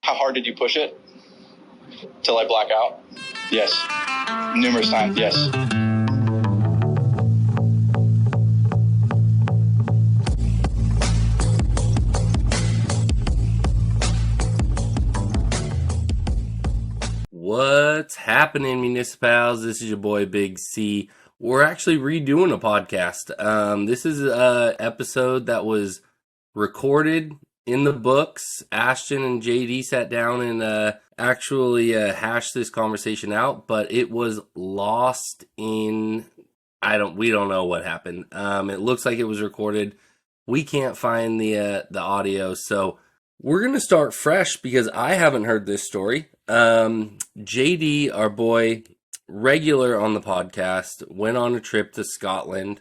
How hard did you push it? Till I black out? Yes. Numerous times, yes. What's happening, Municipals? This is your boy Big C. We're actually redoing a podcast. This is an episode that was recorded in the books. Ashton and JD sat down and actually hashed this conversation out, but it was lost in we don't know what happened. It looks like it was recorded. We can't find the audio, so we're gonna start fresh because I haven't heard this story. JD, our boy, regular on the podcast, went on a trip to Scotland.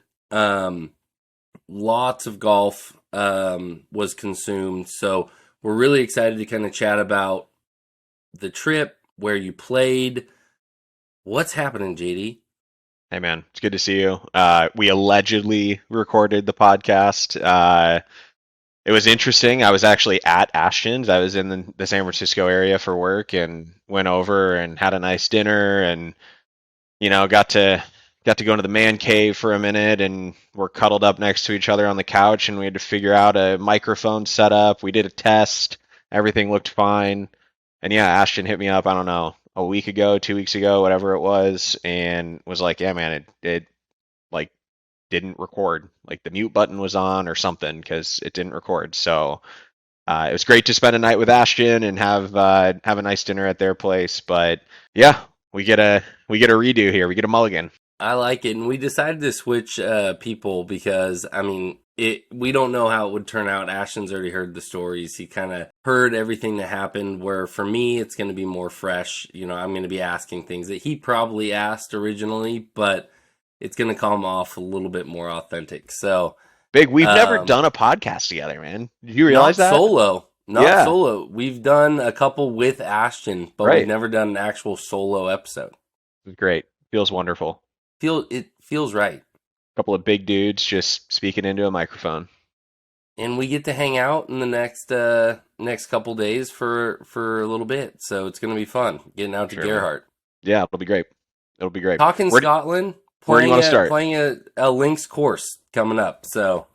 Lots of golf was consumed, so we're really excited to kind of chat about the trip, where you played. What's happening, JD? Hey man, it's good to see you. We allegedly recorded the podcast. It was interesting. I was actually at Ashton's. I was in the San Francisco area for work and went over and had a nice dinner and, got to go into the man cave for a minute, and we're cuddled up next to each other on the couch, and we had to figure out a microphone setup. We did a test. Everything looked fine. And yeah, Ashton hit me up, I don't know, a week ago, 2 weeks ago, whatever it was, and was like, yeah, man, it like didn't record. Like the mute button was on or something because it didn't record. So it was great to spend a night with Ashton and have a nice dinner at their place. But yeah, we get a redo here. We get a mulligan. I like it, and we decided to switch people because, we don't know how it would turn out. Ashton's already heard the stories. He kind of heard everything that happened, where for me, it's going to be more fresh. I'm going to be asking things that he probably asked originally, but it's going to come off a little bit more authentic. So, Big, we've never done a podcast together, man. Did you realize that? Not solo. We've done a couple with Ashton, but right. We've never done an actual solo episode. Great. Feels wonderful. It feels right. A couple of big dudes just speaking into a microphone. And we get to hang out in the next couple days for a little bit. So it's going to be fun getting out to Gerhardt. Yeah, it'll be great. Talking Scotland. Where do you want to start? Playing a links course coming up. So,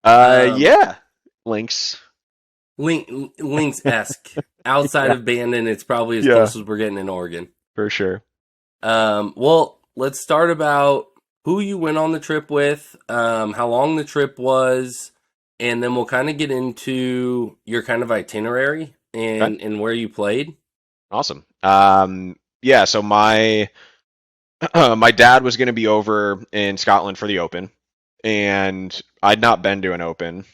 yeah, links. Links-esque. Outside of Bandon, it's probably as close as we're getting in Oregon. For sure. Well, let's start about who you went on the trip with, how long the trip was, and then we'll kind of get into your kind of itinerary and where you played. Awesome. Yeah, so my dad was going to be over in Scotland for the Open, and I'd not been to an Open.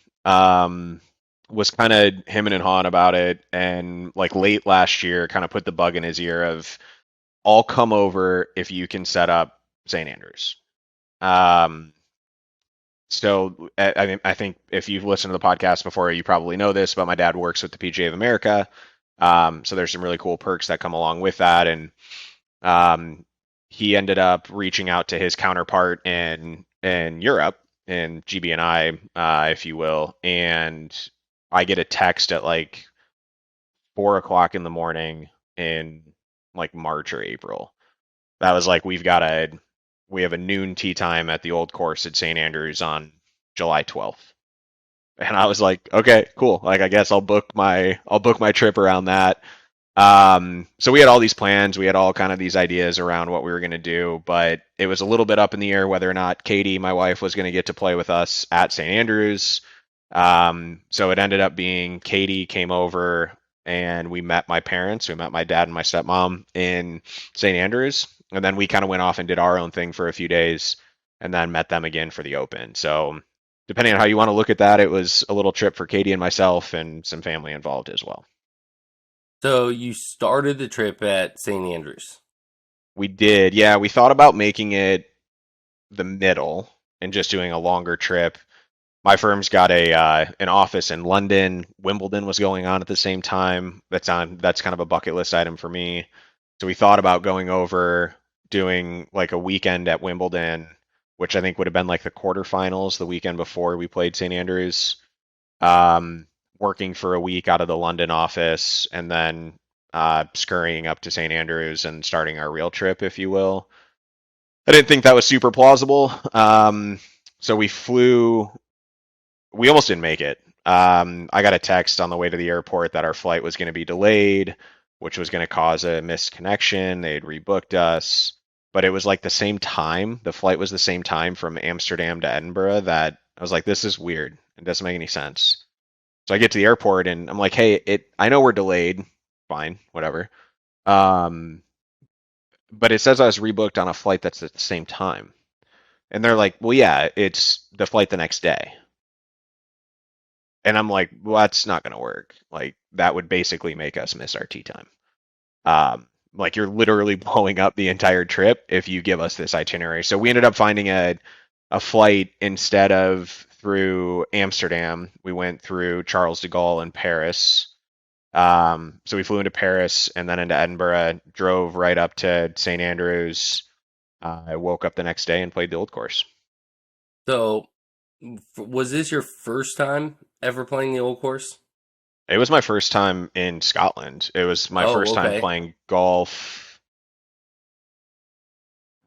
Was kind of hemming and hawing about it, and like late last year kind of put the bug in his ear of, I'll come over if you can set up St. Andrews. So I think if you've listened to the podcast before, you probably know this, but my dad works with the PGA of America. So there's some really cool perks that come along with that. And he ended up reaching out to his counterpart in Europe, in GB&I, if you will. And I get a text at like 4:00 in the morning in like March or April. That was like, we have a noon tee time at the old course at St. Andrews on July 12th. And I was like, okay, cool. Like, I guess I'll book my trip around that. So we had all these plans. We had all kind of these ideas around what we were going to do, but it was a little bit up in the air whether or not Katie, my wife, was going to get to play with us at St. Andrews. So it ended up being Katie came over and we met my parents. We met my dad and my stepmom in St. Andrews. And then we kind of went off and did our own thing for a few days and then met them again for the Open. So depending on how you want to look at that, it was a little trip for Katie and myself and some family involved as well. So you started the trip at St. Andrews. We did. Yeah, we thought about making it the middle and just doing a longer trip. My firm's got an office in London. Wimbledon was going on at the same time. That's kind of a bucket list item for me. So we thought about going over, doing like a weekend at Wimbledon, which I think would have been like the quarterfinals the weekend before we played St. Andrews. working for a week out of the London office, and then scurrying up to St. Andrews and starting our real trip, if you will. I didn't think that was super plausible. So we flew. We almost didn't make it. I got a text on the way to the airport that our flight was going to be delayed, which was going to cause a missed connection. They had rebooked us, but it was like the same time. The flight was the same time from Amsterdam to Edinburgh that I was like, this is weird. It doesn't make any sense. So I get to the airport and I'm like, hey, I know we're delayed. Fine, whatever. Um, but it says I was rebooked on a flight that's at the same time. And they're like, well, yeah, it's the flight the next day. And I'm like, well, that's not going to work. Like, that would basically make us miss our tea time. Like, you're literally blowing up the entire trip if you give us this itinerary. So we ended up finding a flight instead of through Amsterdam. We went through Charles de Gaulle and Paris. So we flew into Paris and then into Edinburgh, drove right up to St. Andrews. I woke up the next day and played the old course. So, was this your first time ever playing the old course? It was my first time in Scotland. It was my Oh, first time okay. playing golf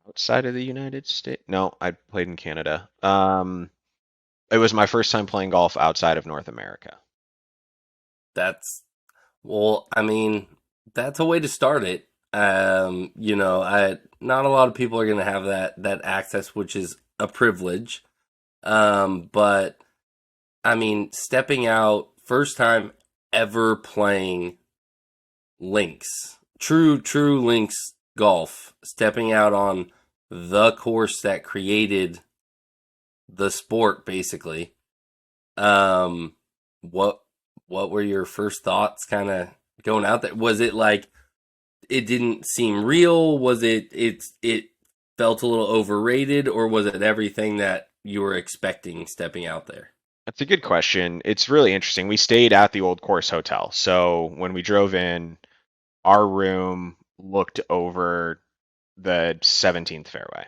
outside of the United States. No, I played in Canada. It was my first time playing golf outside of North America. That's well, I mean, that's a way to start it. I not a lot of people are going to have that access, which is a privilege. But I mean, stepping out first time ever playing links, true links golf, stepping out on the course that created the sport, basically. Um, what what were your first thoughts, kind of going out there? Was it like it didn't seem real? Was it felt a little overrated, or was it everything that you were expecting stepping out there? That's a good question. It's really interesting. We stayed at the Old Course Hotel. So when we drove in, our room looked over the 17th fairway.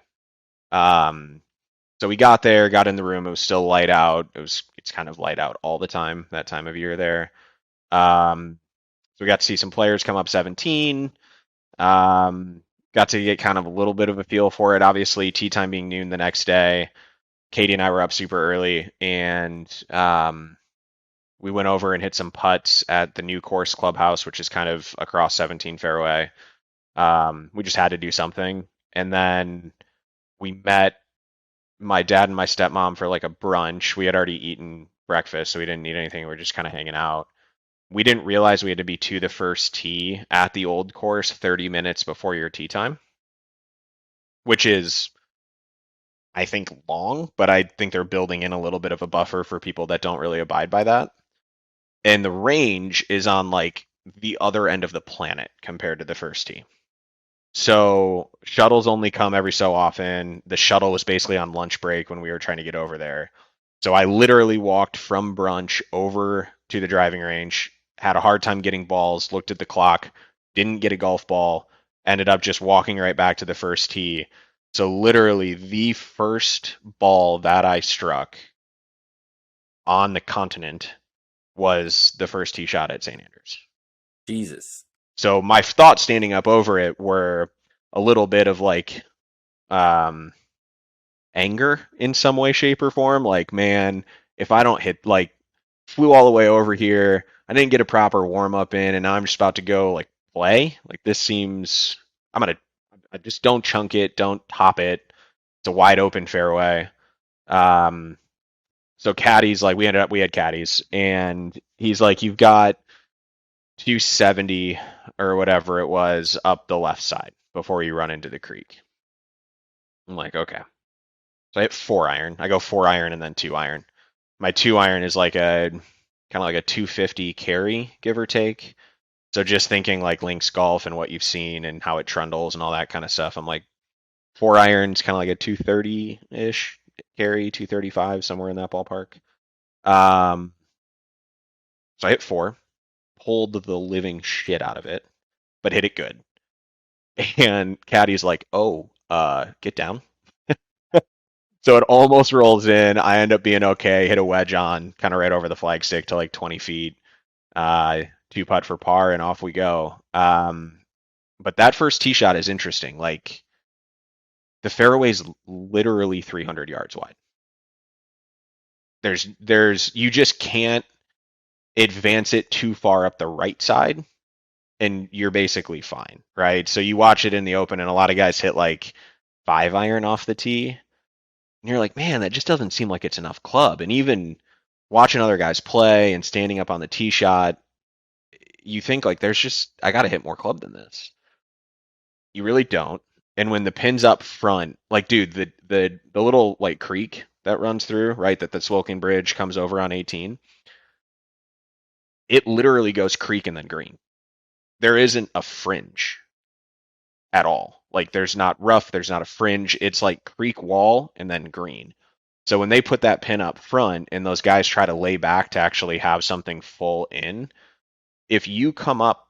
Um, so we got there, got in the room. It was still light out. It's kind of light out all the time that time of year there. So we got to see some players come up 17. Um, got to get kind of a little bit of a feel for it. Obviously, tea time being noon the next day. Katie and I were up super early, and we went over and hit some putts at the new course clubhouse, which is kind of across 17 fairway. We just had to do something, and then we met my dad and my stepmom for like a brunch. We had already eaten breakfast, so we didn't need anything. We were just kind of hanging out. We didn't realize we had to be to the first tee at the old course 30 minutes before your tee time, which is, I think, long, but I think they're building in a little bit of a buffer for people that don't really abide by that. And the range is on like the other end of the planet compared to the first tee. So shuttles only come every so often. The shuttle was basically on lunch break when we were trying to get over there. So I literally walked from brunch over to the driving range, had a hard time getting balls, looked at the clock, didn't get a golf ball, ended up just walking right back to the first tee. So literally the first ball that I struck on the continent was the first tee shot at St. Andrews. Jesus. So my thoughts standing up over it were a little bit of like um, anger in some way, shape, or form. Like, man, if I don't hit, like, flew all the way over here, I didn't get a proper warm up in, and now I'm just about to go like play. Like, this seems, I just don't chunk it, don't hop it. It's a wide open fairway. Um, so caddies, like, we had caddies, and he's like, you've got 270 or whatever it was up the left side before you run into the creek. I'm like, okay. So I hit 4-iron. I go 4-iron and then 2-iron. My 2-iron is like a kind of like a 250 carry, give or take. So just thinking like links golf and what you've seen and how it trundles and all that kind of stuff, I'm like 4-iron's kind of like a 230-ish carry, 235, somewhere in that ballpark. So I hit 4, pulled the living shit out of it, but hit it good. And Caddy's like, "Oh, get down." So it almost rolls in. I end up being okay. Hit a wedge on, kind of right over the flagstick to like 20 feet. Two putt for par, and off we go. But that first tee shot is interesting. Like the fairway's literally 300 yards wide. You just can't advance it too far up the right side, and you're basically fine, right? So you watch it in the open, and a lot of guys hit like 5-iron off the tee, and you're like, man, that just doesn't seem like it's enough club. And even watching other guys play and standing up on the tee shot, you think like I got to hit more club than this. You really don't. And when the pin's up front, like dude, the little like creek that runs through, right, that the Swilken Bridge comes over on 18, it literally goes creek and then green. There isn't a fringe at all. Like there's not rough, there's not a fringe. It's like creek wall and then green. So when they put that pin up front and those guys try to lay back to actually have something full in, if you come up,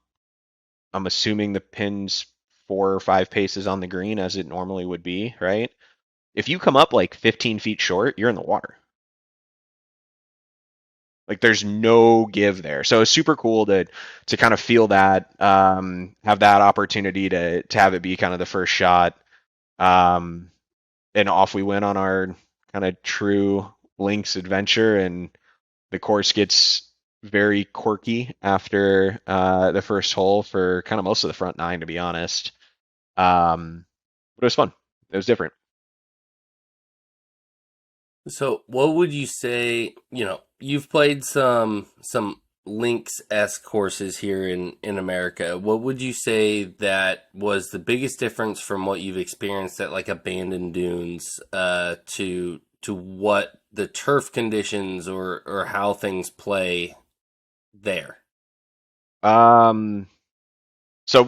I'm assuming the pin's 4 or 5 paces on the green as it normally would be, right? If you come up like 15 feet short, you're in the water. Like there's no give there. So it's super cool to kind of feel that, have that opportunity to have it be kind of the first shot. And off we went on our kind of true links adventure, and the course gets very quirky after the first hole for kind of most of the front nine, to be honest. But it was fun. It was different. So, what would you say? You've played some links-esque courses here in America. What would you say that was the biggest difference from what you've experienced at like abandoned dunes to what the turf conditions or how things play there? So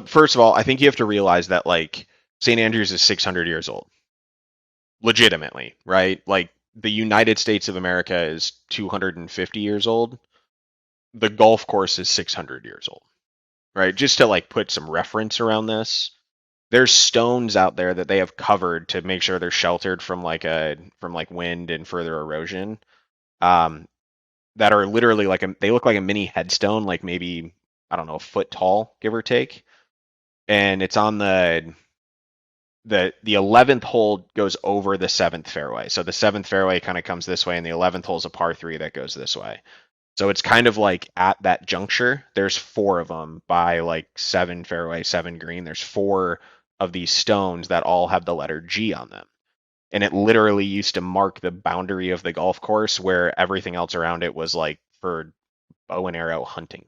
first of all, I think you have to realize that like St. Andrews is 600 years old. Legitimately, right? Like the United States of America is 250 years old. The golf course is 600 years old, right? Just to like put some reference around this, there's stones out there that they have covered to make sure they're sheltered from like wind and further erosion. That are literally they look like a mini headstone, like maybe, I don't know, a foot tall, give or take. And it's on the 11th hole goes over the 7th fairway. So the 7th fairway kind of comes this way, and the 11th hole is a par 3 that goes this way. So it's kind of like at that juncture, there's 4 of them by like 7 fairway, 7 green. There's 4 of these stones that all have the letter G on them. And it literally used to mark the boundary of the golf course, where everything else around it was like for bow and arrow hunting.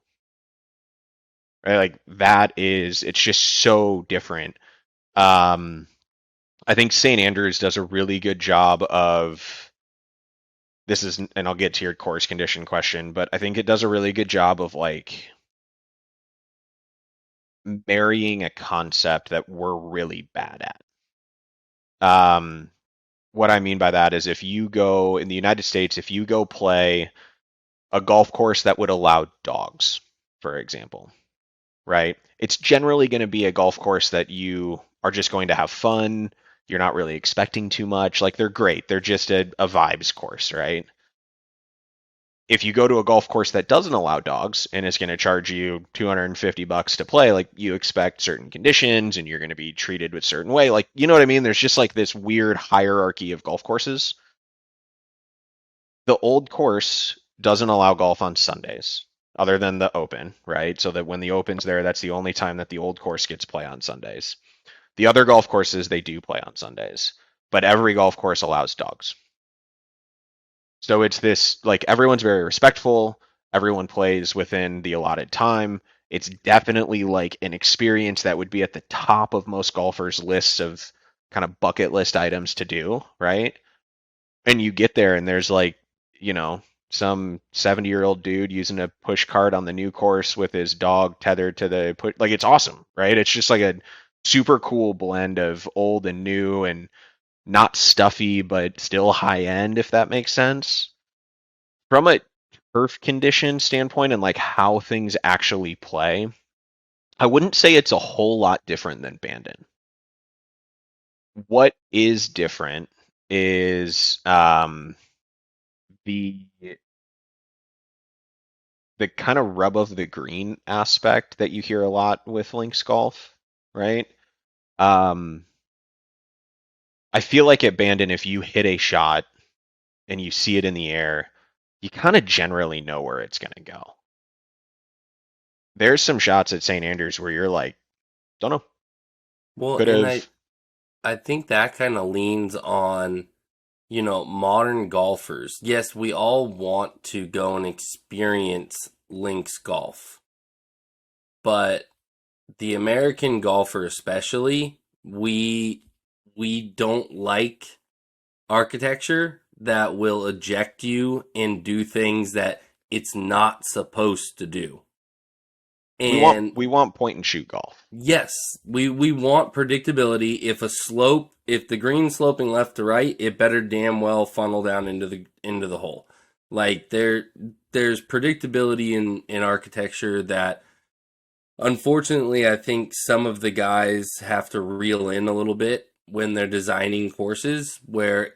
Right? Like it's just so different. I think St. Andrews does a really good job of this is, and I'll get to your course condition question, but I think it does a really good job of like marrying a concept that we're really bad at. What I mean by that is if you go in the United States, if you go play a golf course that would allow dogs, for example, right? It's generally going to be a golf course that you are just going to have fun. You're not really expecting too much. Like they're great. They're just a vibes course, right? If you go to a golf course that doesn't allow dogs and it's going to charge you $250 to play, like you expect certain conditions and you're going to be treated with certain way. Like, you know what I mean? There's just like this weird hierarchy of golf courses. The old course doesn't allow golf on Sundays other than the open, right? So that when the open's there, that's the only time that the old course gets play on Sundays. The other golf courses, they do play on Sundays, but every golf course allows dogs. So it's this, like, everyone's very respectful. Everyone plays within the allotted time. It's definitely like an experience that would be at the top of most golfers' lists of kind of bucket list items to do, right? And you get there and there's like, some 70-year-old dude using a push cart on the new course with his dog tethered to the put. Like, it's awesome, right? It's just like a super cool blend of old and new and not stuffy, but still high end, if that makes sense. From a turf condition standpoint and like how things actually play, I wouldn't say it's a whole lot different than Bandon. What is different is the kind of rub of the green aspect that you hear a lot with links golf, right? Um, I feel like at Bandon, if you hit a shot and you see it in the air, you kind of generally know where it's going to go. There's some shots at St. Andrews where you're like, don't know. Well, Could and have. I think that kind of leans on, modern golfers. Yes, we all want to go and experience links golf, but the American golfer especially, we don't like architecture that will eject you and do things that it's not supposed to do. And We want point and shoot golf. yes, we want predictability. If the green's sloping left to right, it better damn well funnel down into the hole. Like there's predictability in architecture that unfortunately I think some of the guys have to reel in a little bit when they're designing courses, where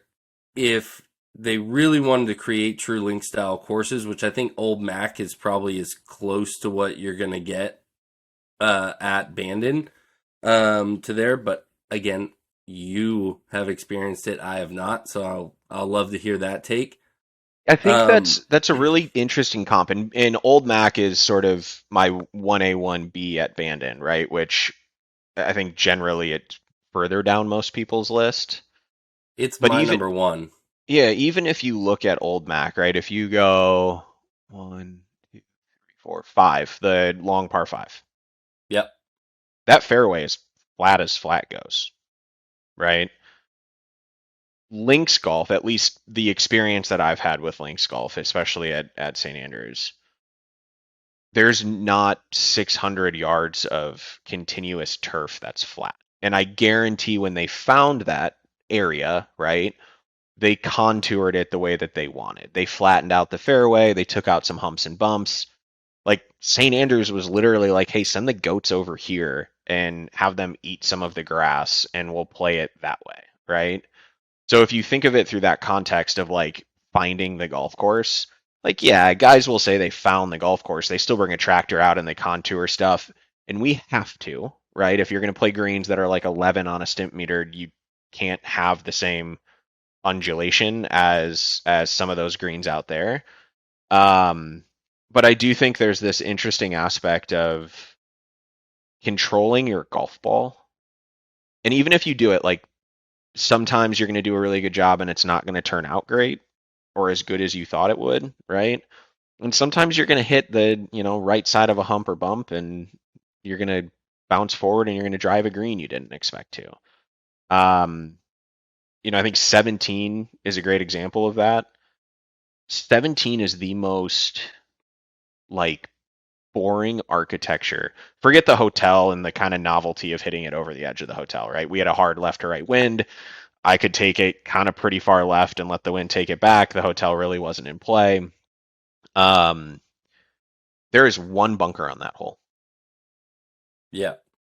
if they really wanted to create true link style courses, which I think Old Mac is probably as close to what you're gonna get at Bandon to there, but again, you have experienced it, I have not, so I'll love to hear that take. I think Um, that's a really interesting comp, and Old Mac is sort of my 1A 1B at Bandon, right? Which I think generally it's further down most people's list. it's But my even number one. yeah, even if you look at Old Mac, right? If you go 1, 2, 3, 4, 5, the long par five, Yep. that fairway is flat as flat goes, right? Links golf, at least the experience that I've had with links golf, especially at St. Andrews, there's not 600 yards of continuous turf that's flat. And I guarantee when they found that area, right, they contoured it the way that they wanted. They flattened out the fairway, they took out some humps and bumps. Like St. Andrews was literally like, hey, send the goats over here and have them eat some of the grass and we'll play it that way, right? So if you think of it through that context of like finding the golf course, like yeah, guys will say they found the golf course. They still bring a tractor out and they contour stuff, and we have to, right? If you're going to play greens that are like 11 on a stimp meter, you can't have the same undulation as some of those greens out there. Um, but I do think there's this interesting aspect of controlling your golf ball, and even if you do it like sometimes you're going to do a really good job and it's not going to turn out great or as good as you thought it would, right? And sometimes you're going to hit the, right side of a hump or bump and you're going to bounce forward and you're going to drive a green you didn't expect to. I think 17 is a great example of that. 17 is the most like boring architecture. Forget the hotel and the kind of novelty of hitting it over the edge of the hotel, right? We had a hard left to right wind. I could take it kind of pretty far left and let the wind take it back. The hotel really wasn't in play. There is one bunker on that hole. Yeah.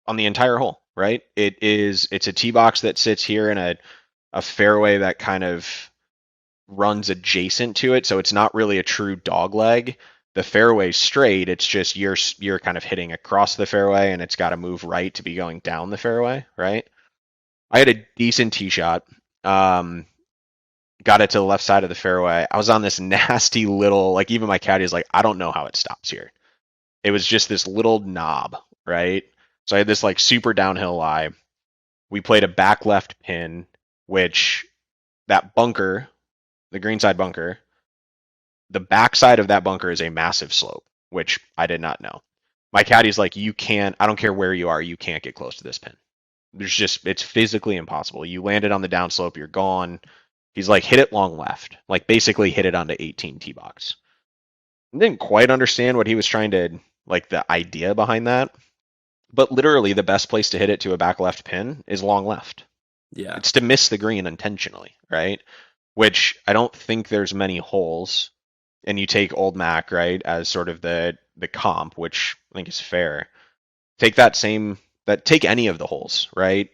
On the entire hole, right? It's a tee box that sits here in a fairway that kind of runs adjacent to it, so it's not really a true dog leg. The fairway's straight, it's just you're kind of hitting across the fairway and it's got to move right to be going down the fairway, right? I had a decent tee shot. Got it to the left side of the fairway. I was on this nasty little, like even my caddy is like, I don't know how it stops here. It was just this little knob, right? So I had this like super downhill lie. We played a back left pin, which that bunker, the greenside bunker, the backside of that bunker is a massive slope, which I did not know. My caddy's like, you can't, I don't care where you are, you can't get close to this pin. It's physically impossible. You landed on the downslope, you're gone. He's like, hit it long left. Like basically hit it onto 18 tee box. I didn't quite understand what he was trying to, like the idea behind that. But literally the best place to hit it to a back left pin is long left. Yeah. It's to miss the green intentionally, right? Which I don't think there's many holes. And you take Old Mac, right, as sort of the comp, which I think is fair. Take take any of the holes, right?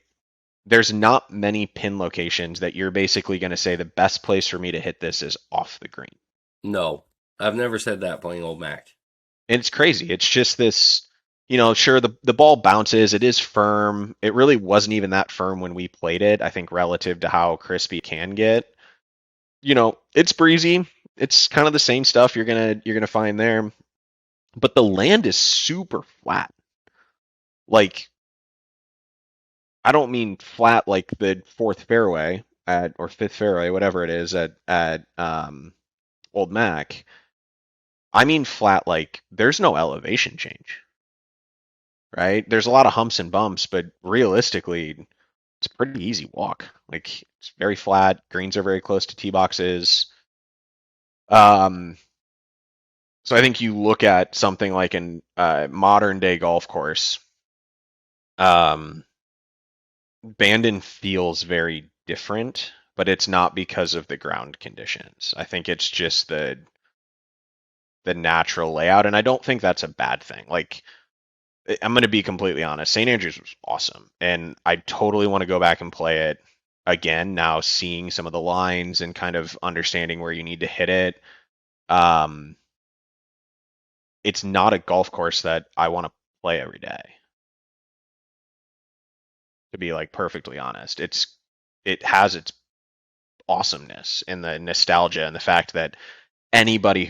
there's not many pin locations that you're basically going to say the best place for me to hit this is off the green. No, I've never said that playing Old Mac. And it's crazy. It's just this, sure, the ball bounces. It is firm. It really wasn't even that firm when we played it, I think, relative to how crispy it can get. It's breezy. It's kind of the same stuff you're gonna find there. But the land is super flat. Like, I don't mean flat like the fourth fairway or fifth fairway, whatever it is at Old Mac. I mean flat like there's no elevation change, right? There's a lot of humps and bumps, but realistically, it's a pretty easy walk. Like it's very flat. Greens are very close to tee boxes. Um, so I think you look at something like an modern day golf course. Um, Bandon feels very different, but it's not because of the ground conditions. I think it's just the natural layout, and I don't think that's a bad thing. Like I'm going to be completely honest. St. Andrews was awesome, and I totally want to go back and play it again now, seeing some of the lines and kind of understanding where you need to hit it. It's not a golf course that I want to play every day, to be like perfectly honest. It has its awesomeness and the nostalgia and the fact that anybody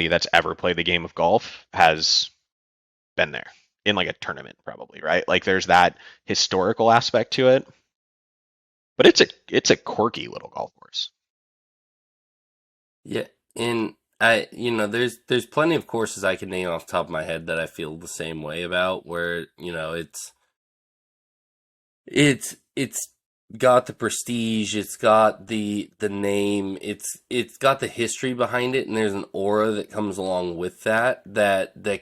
that's ever played the game of golf has been there in like a tournament probably, right? Like there's that historical aspect to it. But it's a quirky little golf course. Yeah, and there's plenty of courses I can name off the top of my head that I feel the same way about, where it's got the prestige, it's got the name, it's got the history behind it, and there's an aura that comes along with that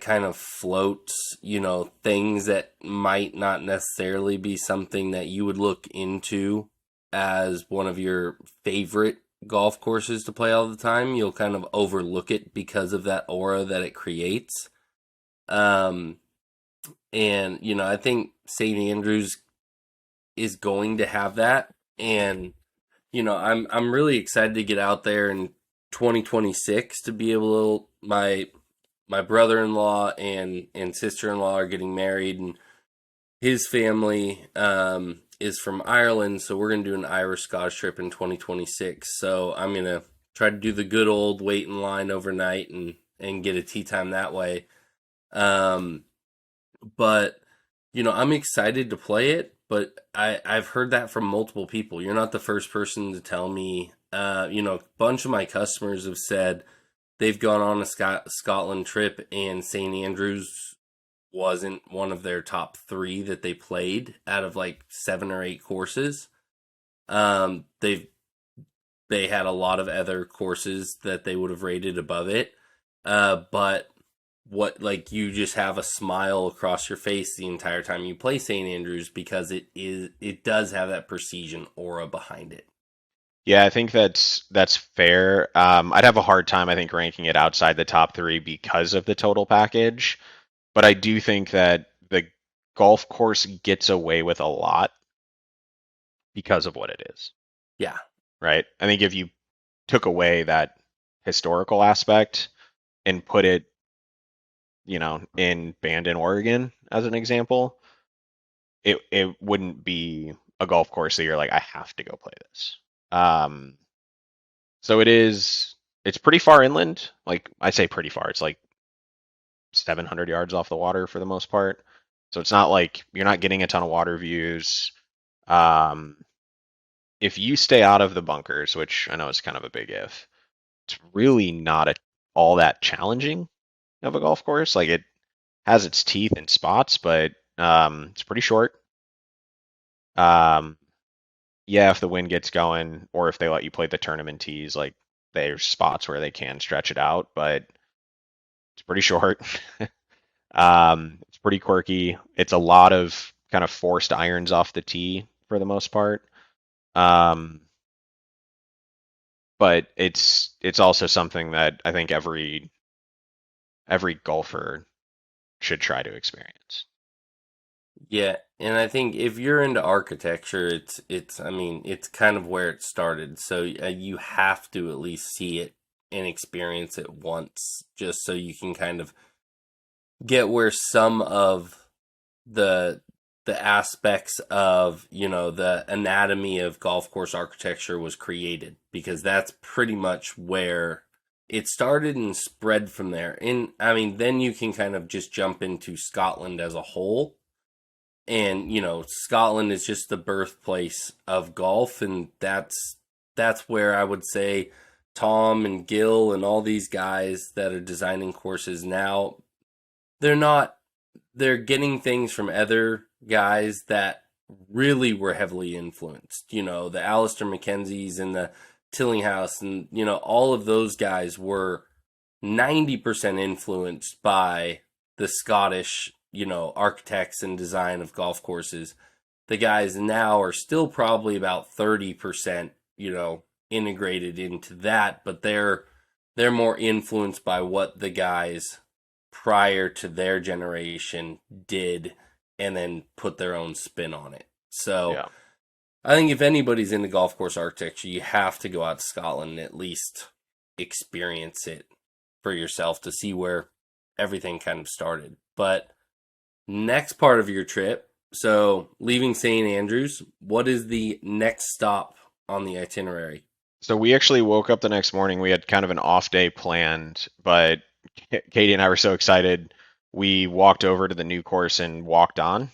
kind of floats, things that might not necessarily be something that you would look into as one of your favorite golf courses to play all the time. You'll kind of overlook it because of that aura that it creates. Um, and I think St. Andrews is going to have that, and I'm really excited to get out there in 2026 to be able to. My brother-in-law and sister-in-law are getting married, and his family is from Ireland, so we're going to do an Irish Scottish trip in 2026. So I'm going to try to do the good old wait in line overnight and get a tee time that way. But I'm excited to play it, but I've heard that from multiple people. You're not the first person to tell me. A bunch of my customers have said they've gone on a Scotland trip, and St. Andrews wasn't one of their top 3 that they played out of like 7 or 8 courses. They had a lot of other courses that they would have rated above it. But like you just have a smile across your face the entire time you play St. Andrews, because it does have that prestige and aura behind it. Yeah, I think that's fair. I'd have a hard time, I think, ranking it outside the top 3 because of the total package. But I do think that the golf course gets away with a lot because of what it is. Yeah. Right? I think if you took away that historical aspect and put it, in Bandon, Oregon, as an example, it wouldn't be a golf course that you're like, I have to go play this. So it's pretty far inland. Like I say pretty far. It's like 700 yards off the water for the most part. So it's not like you're not getting a ton of water views. If you stay out of the bunkers, which I know is kind of a big if, it's really not all that challenging of a golf course. Like it has its teeth and spots, but it's pretty short. Yeah, if the wind gets going, or if they let you play the tournament tees, like there's spots where they can stretch it out, but it's pretty short. It's pretty quirky. It's a lot of kind of forced irons off the tee for the most part. But it's also something that I think every golfer should try to experience. Yeah, And I think if you're into architecture, it's I mean, it's kind of where it started. So you have to at least see it and experience it once, just so you can kind of get where some of the the aspects of, the anatomy of golf course architecture was created, because that's pretty much where it started and spread from there. And I mean, then you can kind of just jump into Scotland as a whole. And, Scotland is just the birthplace of golf, and that's where I would say Tom and Gil and all these guys that are designing courses now, they're not they're getting things from other guys that really were heavily influenced. The Alistair McKenzies and the Tillinghouse, and all of those guys were 90% influenced by the Scottish, architects and design of golf courses. The guys now are still probably about 30%, integrated into that, but they're more influenced by what the guys prior to their generation did, and then put their own spin on it. So Yeah. I think if anybody's into golf course architecture, you have to go out to Scotland and at least experience it for yourself to see where everything kind of started. But next part of your trip, so leaving St. Andrews, what is the next stop on the itinerary? So we actually woke up the next morning. We had kind of an off day planned, but Katie and I were so excited. We walked over to the new course and walked on.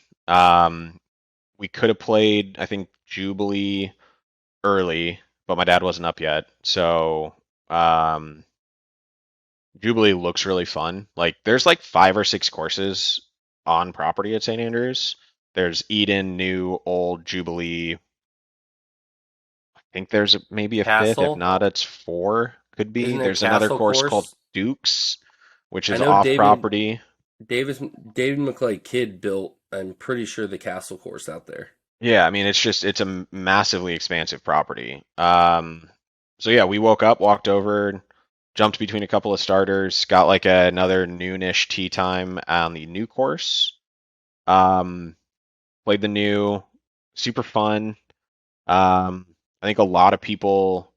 We could have played, I think, Jubilee early, but my dad wasn't up yet. So Jubilee looks really fun. Like there's like 5 or 6 courses on property at St. Andrews. There's Eden, New, Old, Jubilee. I think there's maybe a fifth. If Castle? not, it's 4. Could be. Isn't there There's another Castle course called Course? Dukes, which I is know off property. David McClay Kidd built, I'm pretty sure, the Castle Course out there. Yeah, I mean it's a massively expansive property. So yeah, we woke up, walked over, jumped between a couple of starters, got like another noonish tee time on the new course. Um, Played the new, super fun. I think a lot of people.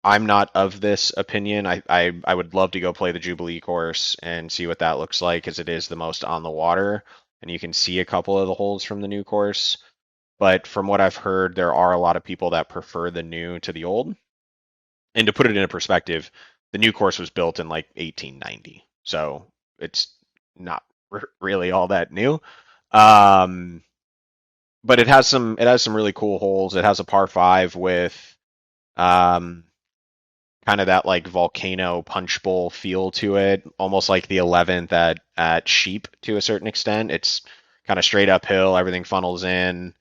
I'm not of this opinion. I would love to go play the Jubilee course and see what that looks like, as it is the most on the water, and you can see a couple of the holes from the new course. But from what I've heard, there are a lot of people that prefer the new to the old. And to put it in perspective, the new course was built in like 1890, so it's not really all that new. Um, but it has some really cool holes. It has a par 5 with um, kind of that like volcano punch bowl feel to it, almost like the 11th at Sheep to a certain extent. It's kind of straight uphill, everything funnels in.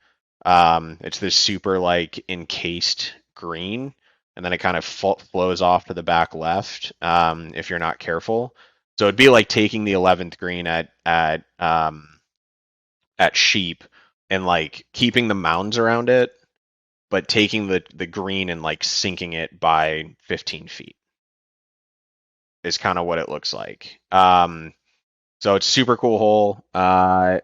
It's this super like encased green, and then it kind of flows off to the back left if you're not careful. So it'd be like taking the 11th green at Sheep and like keeping the mounds around it, but taking the green and like sinking it by 15 feet is kind of what it looks like. So it's a super cool hole.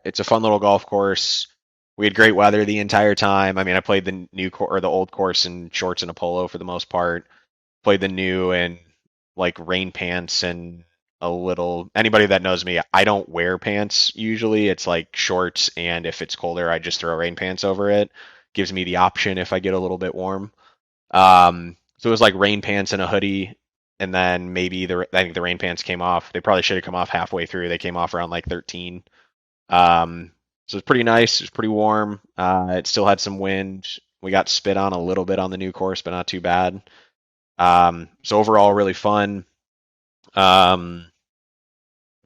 It's a fun little golf course. We had great weather the entire time. I mean, I played the or the old course in shorts and a polo for the most part. Played the new in like rain pants and a little. Anybody that knows me, I don't wear pants usually. It's like shorts, and if it's colder, I just throw rain pants over it. Gives me the option if I get a little bit warm. So it was like rain pants and a hoodie, and then maybe I think the rain pants came off. They probably should have come off halfway through. They came off around like 13. So it's pretty nice. It was pretty warm. It still had some wind. We got spit on a little bit on the new course, but not too bad. So overall, really fun.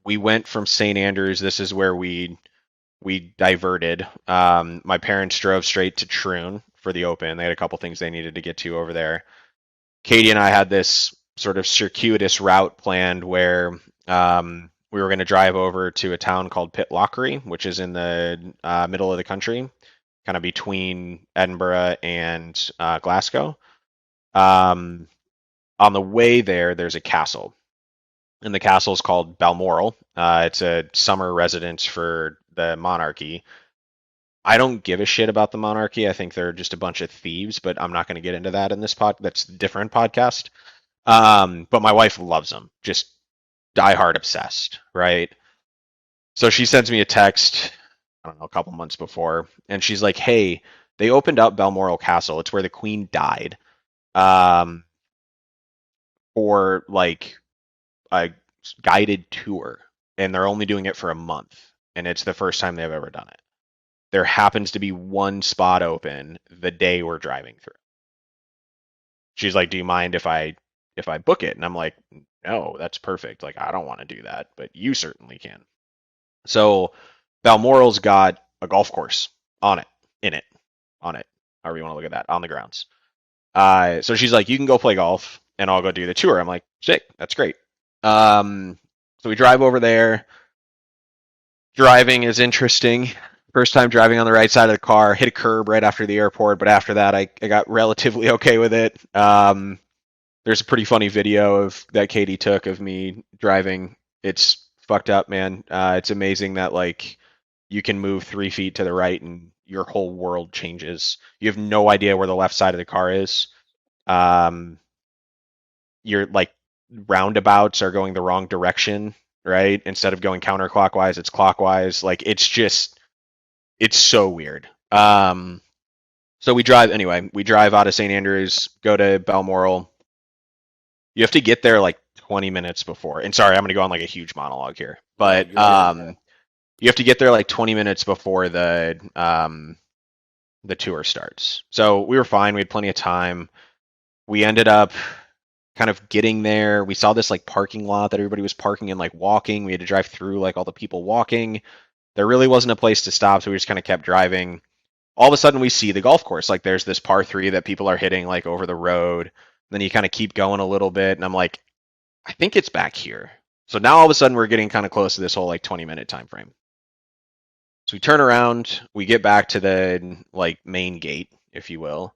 We went from St. Andrews. This is where we diverted. My parents drove straight to Troon for the Open. They had a couple things they needed to get to over there. Katie and I had this sort of circuitous route planned where we were going to drive over to a town called Pitlochry, which is in the middle of the country, kind of between Edinburgh and Glasgow. On the way there, there's a castle, and the castle is called Balmoral. It's a summer residence for the monarchy. I don't give a shit about the monarchy. I think they're just a bunch of thieves, but I'm not going to get into that in this that's a different podcast. But my wife loves them, just diehard obsessed, right? So she sends me a text, I don't know, a couple months before, and she's like, "Hey, they opened up Balmoral Castle. It's where the Queen died, um, for like a guided tour, and they're only doing it for a month, and it's the first time they've ever done it. There happens to be one spot open the day we're driving through." She's like, "Do you mind if I book it?" And I'm like, "No, that's perfect. Like, I don't want to do that, but you certainly can." So Balmoral's got a golf course on it, in it, on it, however you want to look at that, on the grounds. So she's like, "You can go play golf, and I'll go do the tour." I'm like, "Sick, that's great." So we drive over there. Driving is interesting. First time driving on the right side of the car, hit a curb right after the airport, but after that, I got relatively okay with it. There's a pretty funny video of that Katie took of me driving. It's fucked up, man. It's amazing that like you can move 3 feet to the right and your whole world changes. You have no idea where the left side of the car is. Your like roundabouts are going the wrong direction, right? Instead of going counterclockwise, it's clockwise. Like it's so weird. So we drive anyway. We drive out of St. Andrews, go to Balmoral. You have to get there like 20 minutes before. And sorry, I'm going to go on like a huge monologue here, but you have to get there like 20 minutes before the tour starts. So we were fine. We had plenty of time. We ended up kind of getting there. We saw this like parking lot that everybody was parking and like walking. We had to drive through like all the people walking. There really wasn't a place to stop, so we just kind of kept driving. All of a sudden we see the golf course. Like there's this par 3 that people are hitting like over the road. Then you kind of keep going a little bit, and I'm like, I think it's back here. So now all of a sudden we're getting kind of close to this whole like 20-minute time frame. So we turn around, we get back to the like main gate, if you will.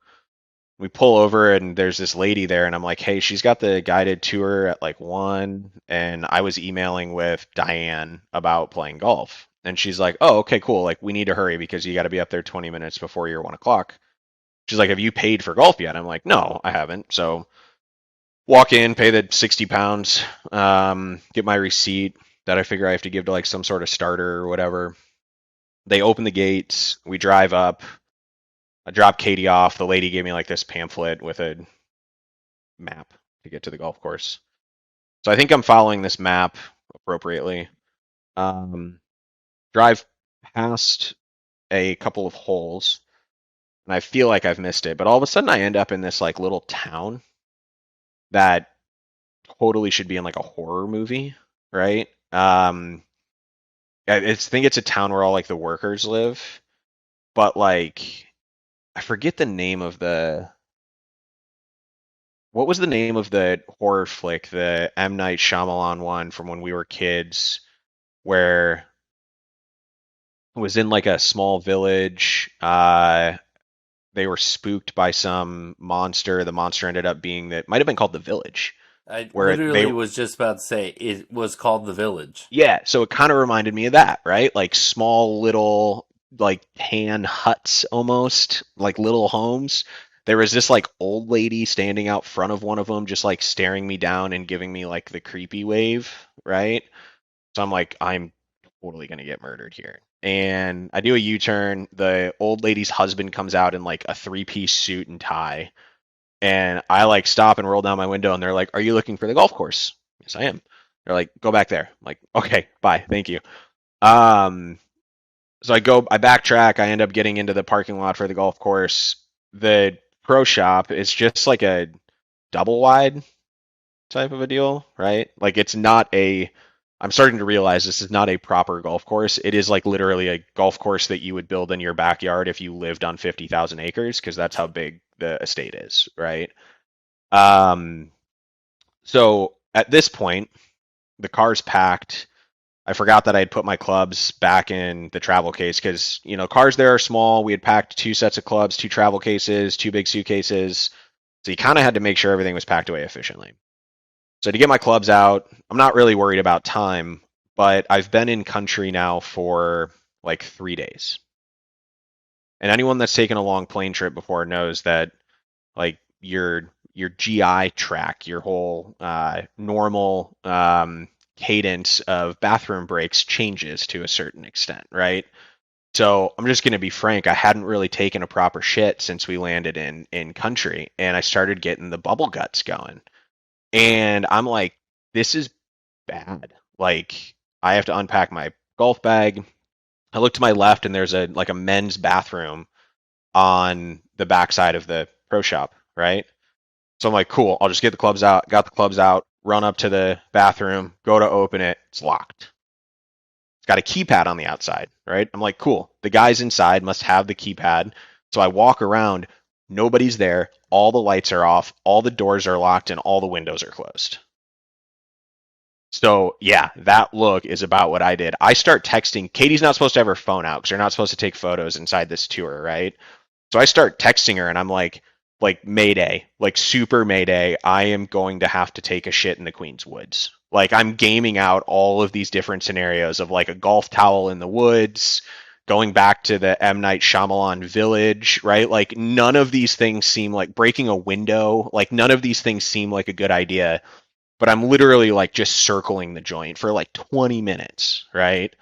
We pull over and there's this lady there, and I'm like, "Hey, she's got the guided tour at like 1, and I was emailing with Diane about playing golf." And she's like, "Oh, okay, cool. Like we need to hurry because you got to be up there 20 minutes before your 1 o'clock." She's like, "Have you paid for golf yet?" I'm like, "No, I haven't." So walk in, pay the 60 pounds, get my receipt that I figure I have to give to like some sort of starter or whatever. They open the gates, we drive up. I dropped Katie off. The lady gave me like this pamphlet with a map to get to the golf course. So I think I'm following this map appropriately. Drive past a couple of holes, and I feel like I've missed it. But all of a sudden, I end up in this like little town that totally should be in like a horror movie, right? I think it's a town where all like the workers live, but like I forget the name of the. What was the name of the horror flick, the M. Night Shyamalan one from when we were kids, where it was in like a small village. They were spooked by some monster. The monster ended up being that might have been called The Village. I Where literally was just about to say it was called The Village. Yeah, so it kind of reminded me of that, right? Like small little like tan huts almost, like little homes. There was this like old lady standing out front of one of them, just like staring me down and giving me like the creepy wave, right? So I'm like, I'm totally gonna get murdered here. And I do a U-turn. The old lady's husband comes out in like a 3-piece suit and tie. And I like stop and roll down my window, and they're like, "Are you looking for the golf course?" Yes, I am. They're like, "Go back there." I'm like, "Okay, bye, thank you." Um, so I backtrack. I end up getting into the parking lot for the golf course. The pro shop is just like a double wide type of a deal, right? Like it's not a. I'm starting to realize this is not a proper golf course. It is like literally a golf course that you would build in your backyard if you lived on 50,000 acres, because that's how big the estate is, right? Um, so at this point, the car's packed. I forgot that I had put my clubs back in the travel case because, cars there are small. We had packed 2 sets of clubs, 2 travel cases, 2 big suitcases. So you kind of had to make sure everything was packed away efficiently. So to get my clubs out, I'm not really worried about time, but I've been in country now for like 3 days. And anyone that's taken a long plane trip before knows that like your GI track, your whole normal cadence of bathroom breaks changes to a certain extent, right? So I'm just gonna be frank. I hadn't really taken a proper shit since we landed in country, and I started getting the bubble guts going. And I'm like, this is bad. Like I have to unpack my golf bag. I look to my left, and there's a men's bathroom on the backside of the pro shop, right? So I'm like, cool. I'll just get the clubs out. Got the clubs out. Run up to the bathroom. Go to open it. It's locked. It's got a keypad on the outside, right? I'm like, cool. The guys inside must have the keypad. So I walk around. Nobody's there. All the lights are off. All the doors are locked, and all the windows are closed. So yeah, that look is about what I did. I start texting. Katie's not supposed to have her phone out because they're not supposed to take photos inside this tour, right? So I start texting her and I'm like Mayday, like super Mayday. I am going to have to take a shit in the Queen's Woods. Like I'm gaming out all of these different scenarios of like a golf towel in the woods, going back to the M. Night Shyamalan village, right? Like none of these things seem like breaking a window. Like none of these things seem like a good idea. But I'm literally like just circling the joint for like 20 minutes, right?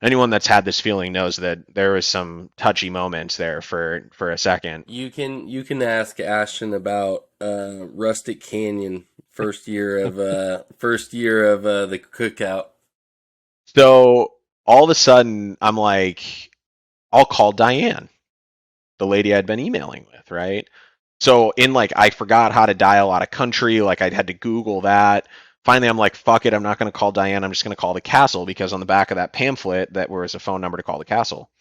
Anyone that's had this feeling knows that there was some touchy moments there for a second. You can ask Ashton about Rustic Canyon first year of the cookout. So all of a sudden, I'm like, I'll call Diane, the lady I'd been emailing with, right? So in like, I forgot how to dial out of country. Like I had to Google that. Finally, I'm like, fuck it. I'm not going to call Diane. I'm just going to call the castle because on the back of that pamphlet, that was a phone number to call the castle.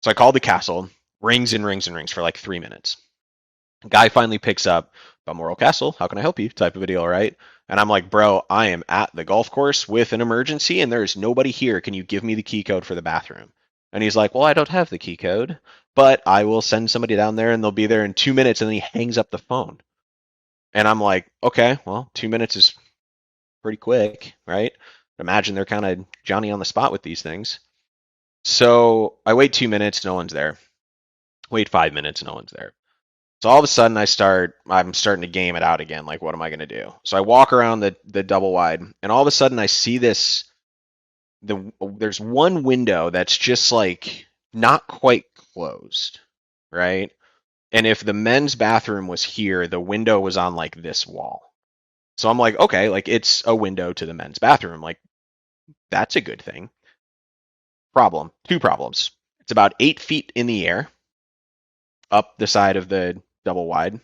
So I called the castle, rings and rings and rings for like 3 minutes. Guy finally picks up, Balmoral Castle, how can I help you? Type of a deal, right? And I'm like, bro, I am at the golf course with an emergency and there's nobody here. Can you give me the key code for the bathroom? And he's like, well, I don't have the key code, but I will send somebody down there and they'll be there in 2 minutes. And then he hangs up the phone. And I'm like, okay, well, 2 minutes is pretty quick, right? Imagine they're kind of Johnny on the spot with these things. So I wait 2 minutes, no one's there. Wait 5 minutes, no one's there. So all of a sudden I'm starting to game it out again. Like, what am I going to do? So I walk around the double wide and all of a sudden I see there's one window that's just like not quite closed, right? And if the men's bathroom was here, the window was on like this wall. So I'm like, okay, like it's a window to the men's bathroom. Like that's a good thing. Two problems. It's about 8 feet in the air up the side of the double wide.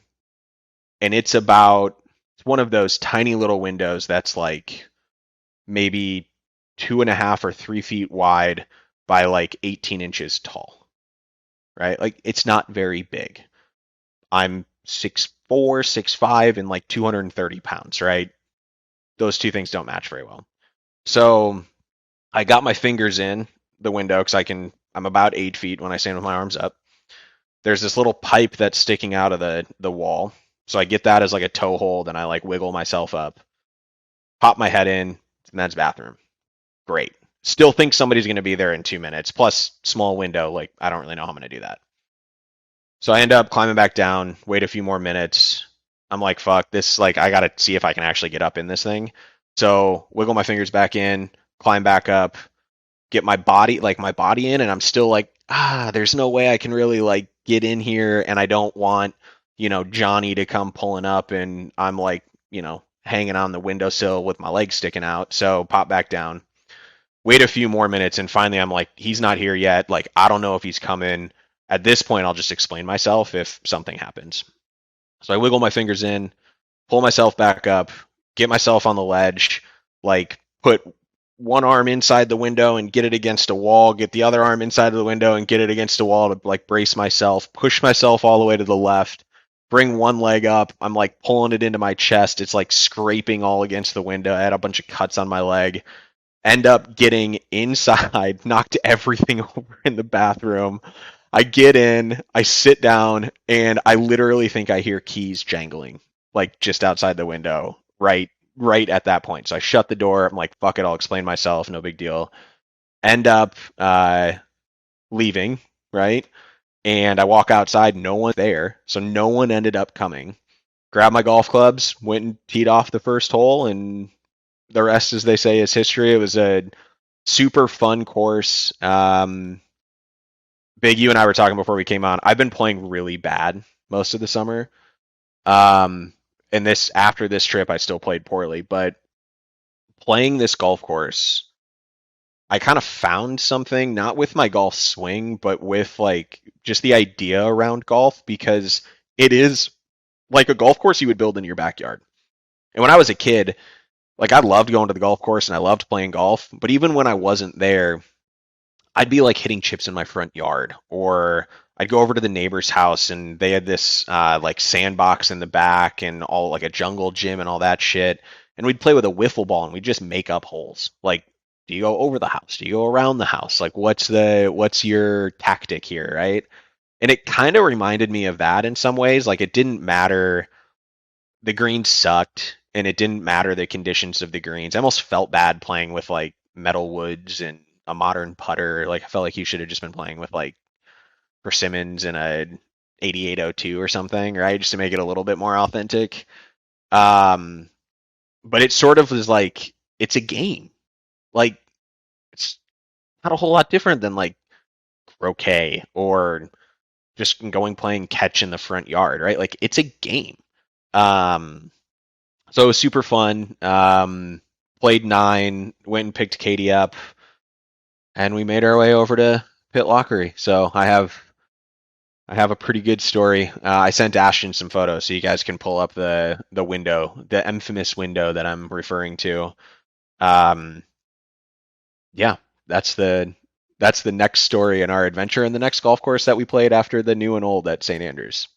And it's one of those tiny little windows that's like maybe 2.5 or 3 feet wide by like 18 inches tall, right? Like it's not very big. I'm 6'4", 6'5", and like 230 pounds, right? Those two things don't match very well. So I got my fingers in the window because I'm about 8 feet when I stand with my arms up. There's this little pipe that's sticking out of the wall. So I get that as like a toe hold and I like wiggle myself up, pop my head in, and that's bathroom. Great. Still think somebody's going to be there in 2 minutes. Plus small window. Like I don't really know how I'm going to do that. So I end up climbing back down, wait a few more minutes. I'm like, fuck this. Like I got to see if I can actually get up in this thing. So wiggle my fingers back in, climb back up, get my body in. And I'm still like, there's no way I can really like get in here. And I don't want, Johnny to come pulling up and I'm like, hanging on the windowsill with my legs sticking out. So pop back down, wait a few more minutes. And finally I'm like, he's not here yet. Like, I don't know if he's coming. At this point, I'll just explain myself if something happens. So I wiggle my fingers in, pull myself back up, get myself on the ledge, like put one arm inside the window and get it against a wall, get the other arm inside of the window and get it against a wall to like brace myself, push myself all the way to the left, bring one leg up. I'm like pulling it into my chest. It's like scraping all against the window. I had a bunch of cuts on my leg. End up getting inside, knocked everything over in the bathroom. I get in, I sit down, and I literally think I hear keys jangling, like just outside the window, right at that point. So I shut the door. I'm like, fuck it, I'll explain myself, no big deal. End up leaving, right? And I walk outside, no one's there, so no one ended up coming. Grabbed my golf clubs, went and teed off the first hole, and the rest, as they say, is history. It was a super fun course. Big, you and I were talking before we came on. I've been playing really bad most of the summer. And this after this trip, I still played poorly, but playing this golf course, I kind of found something, not with my golf swing, but with like just the idea around golf, because it is like a golf course you would build in your backyard. And when I was a kid, like I loved going to the golf course and I loved playing golf, but even when I wasn't there, I'd be like hitting chips in my front yard, or I'd go over to the neighbor's house and they had this like sandbox in the back and all like a jungle gym and all that shit. And we'd play with a wiffle ball and we'd just make up holes. Like, do you go over the house? Do you go around the house? Like, what's your tactic here, right? And it kind of reminded me of that in some ways. Like, it didn't matter, the greens sucked, and it didn't matter the conditions of the greens. I almost felt bad playing with like metal woods and a modern putter. Like, I felt like you should have just been playing with like persimmons and a 8802 or something, right? Just to make it a little bit more authentic. Um, but it sort of was like, it's a game. Like, it's not a whole lot different than like croquet or just going playing catch in the front yard, right? Like, it's a game. Um, so it was super fun. Played 9, went and picked Katie up, and we made our way over to Pit Lockery. So I have a pretty good story. I sent Ashton some photos so you guys can pull up the window, the infamous window that I'm referring to. Yeah, that's the next story in our adventure and the next golf course that we played after the new and old at St. Andrews.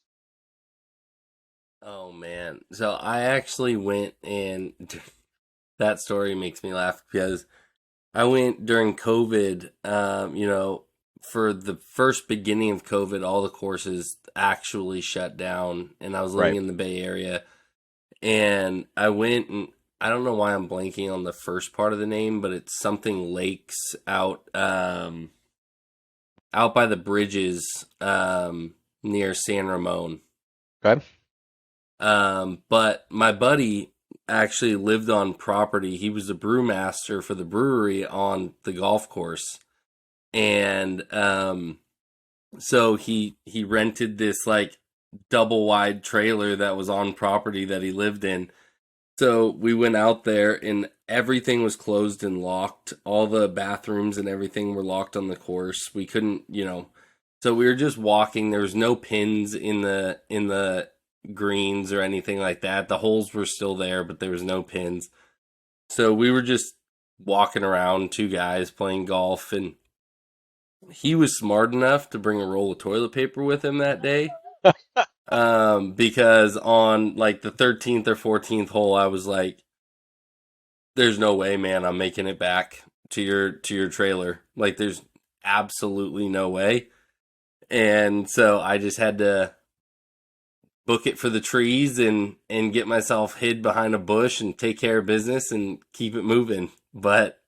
Oh man. So I actually went, and that story makes me laugh because I went during COVID. For the first beginning of COVID, all the courses actually shut down, and I was living Right. in the Bay Area. And I went, and I don't know why I'm blanking on the first part of the name, but it's something lakes out by the bridges near San Ramon. Okay. But my buddy actually lived on property. He was a brewmaster for the brewery on the golf course. And so he rented this like double wide trailer that was on property that he lived in. So we went out there and everything was closed and locked. All the bathrooms and everything were locked on the course. We couldn't, so we were just walking. There was no pins in the greens or anything like that. The holes were still there, but there was no pins. So we were just walking around, 2 guys playing golf, and he was smart enough to bring a roll of toilet paper with him that day. Because on like the 13th or 14th hole, I was like, there's no way, man, I'm making it back to your trailer. Like, there's absolutely no way. And so I just had to book it for the trees and get myself hid behind a bush and take care of business and keep it moving. But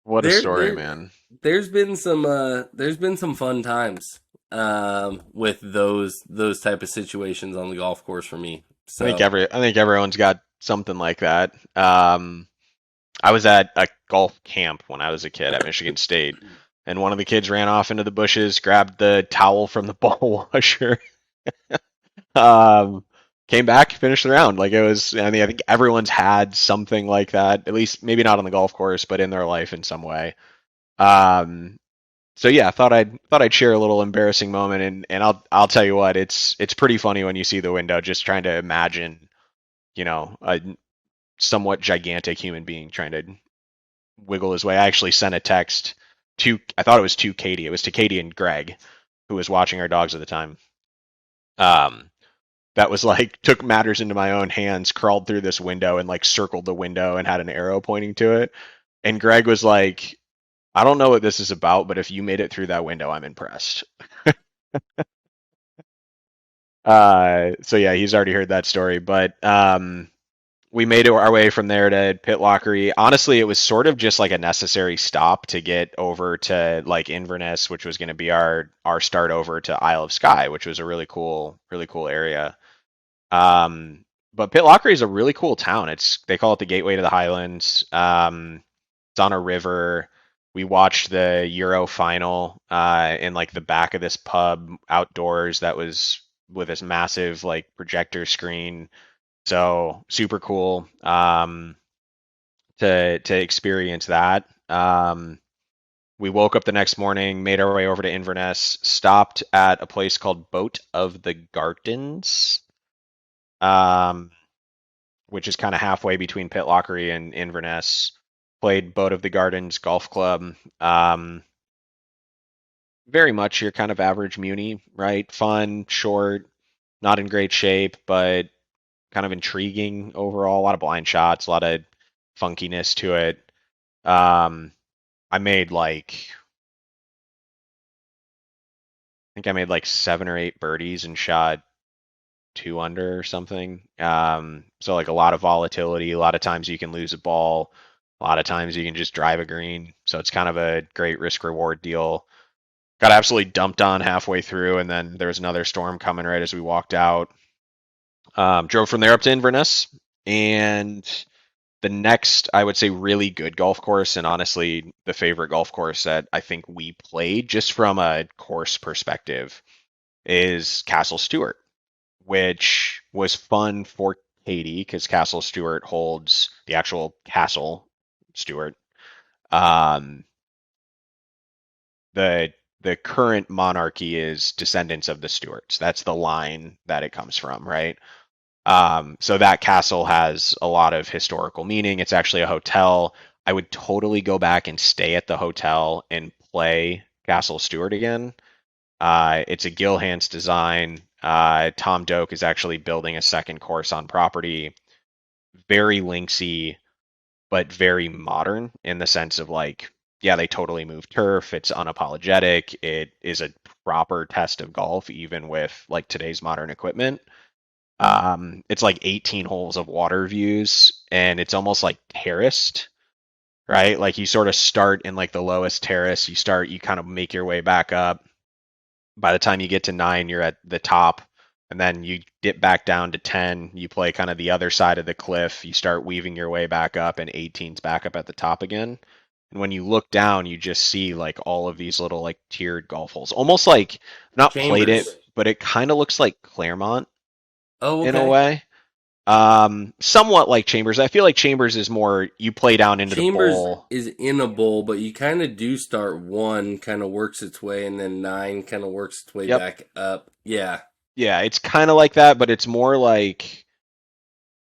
What a story, man. There's been some fun times with those type of situations on the golf course for me. So I think everyone's got something like that. I was at a golf camp when I was a kid at Michigan State, and one of the kids ran off into the bushes, grabbed the towel from the ball washer, came back, finished the round. Like, it was, I mean, I think everyone's had something like that, at least maybe not on the golf course, but in their life in some way. So yeah, I thought I'd share a little embarrassing moment, and I'll tell you what, it's pretty funny when you see the window, just trying to imagine, a somewhat gigantic human being trying to wiggle his way. I actually sent a text I thought it was to Katie. It was to Katie and Greg, who was watching our dogs at the time. That was like, took matters into my own hands, crawled through this window and like circled the window and had an arrow pointing to it. And Greg was like, I don't know what this is about, but if you made it through that window, I'm impressed. So yeah, he's already heard that story. But we made our way from there to Pitlochry. Honestly, it was sort of just like a necessary stop to get over to like Inverness, which was going to be our start over to Isle of Skye, which was a really cool area. But Pitlochry is a really cool town. They call it the gateway to the Highlands. It's on a river. We watched the Euro final in like the back of this pub outdoors that was with this massive like projector screen. So super cool to experience that. We woke up the next morning, made our way over to Inverness, stopped at a place called Boat of the Gardens, which is kind of halfway between Pitlochry and Inverness. Played Boat of the Gardens Golf Club. Very much your kind of average Muni, right? Fun, short, not in great shape, but kind of intriguing overall. A lot of blind shots, a lot of funkiness to it. I made like 7 or 8 birdies and shot 2 under or something. So like a lot of volatility. A lot of times you can lose a ball. A lot of times you can just drive a green. So it's kind of a great risk reward deal. Got absolutely dumped on halfway through, and then there was another storm coming right as we walked out. Drove from there up to Inverness, and the next, I would say, really good golf course, and honestly, the favorite golf course that I think we played, just from a course perspective, is Castle Stewart, which was fun for Katie because Castle Stewart holds the actual Castle Stewart. The current monarchy is descendants of the Stuarts. That's the line that it comes from, right? So that castle has a lot of historical meaning. It's actually a hotel. I would totally go back and stay at the hotel and play Castle Stewart again. It's a Gilhans design. Tom Doak is actually building a second course on property. Very linksy, but very modern in the sense of like, yeah, they totally move turf. It's unapologetic. It is a proper test of golf, even with like today's modern equipment. It's like 18 holes of water views, and it's almost like terraced, right? Like you sort of start in like the lowest terrace. You kind of make your way back up. By the time you get to 9, you're at the top, and then you dip back down to 10. You play kind of the other side of the cliff. You start weaving your way back up, and 18's back up at the top again. And when you look down, you just see like all of these little like tiered golf holes, almost like not played it, Chambers. but it kind of looks like Claremont Oh, in a okay. way. Somewhat like Chambers. I feel like Chambers is more you play down into the Chambers bowl. is in a bowl, but you kind of do start 1, kind of works its way, and then 9 kind of works its way Yep. back up. Yeah. Yeah, it's kind of like that, but it's more like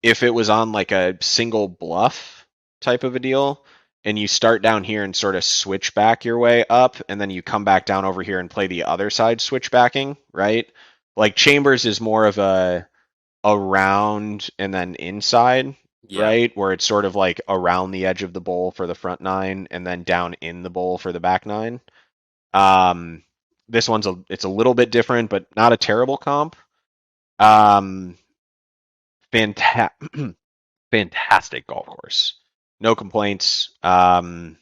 if it was on like a single bluff type of a deal, and you start down here and sort of switch back your way up, and then you come back down over here and play the other side switchbacking, right? Like Chambers is more of a around and then inside, Yeah. right? Where it's sort of like around the edge of the bowl for the front 9 and then down in the bowl for the back 9. This one's it's a little bit different, but not a terrible comp. Um, fantastic golf course. No complaints. Didn't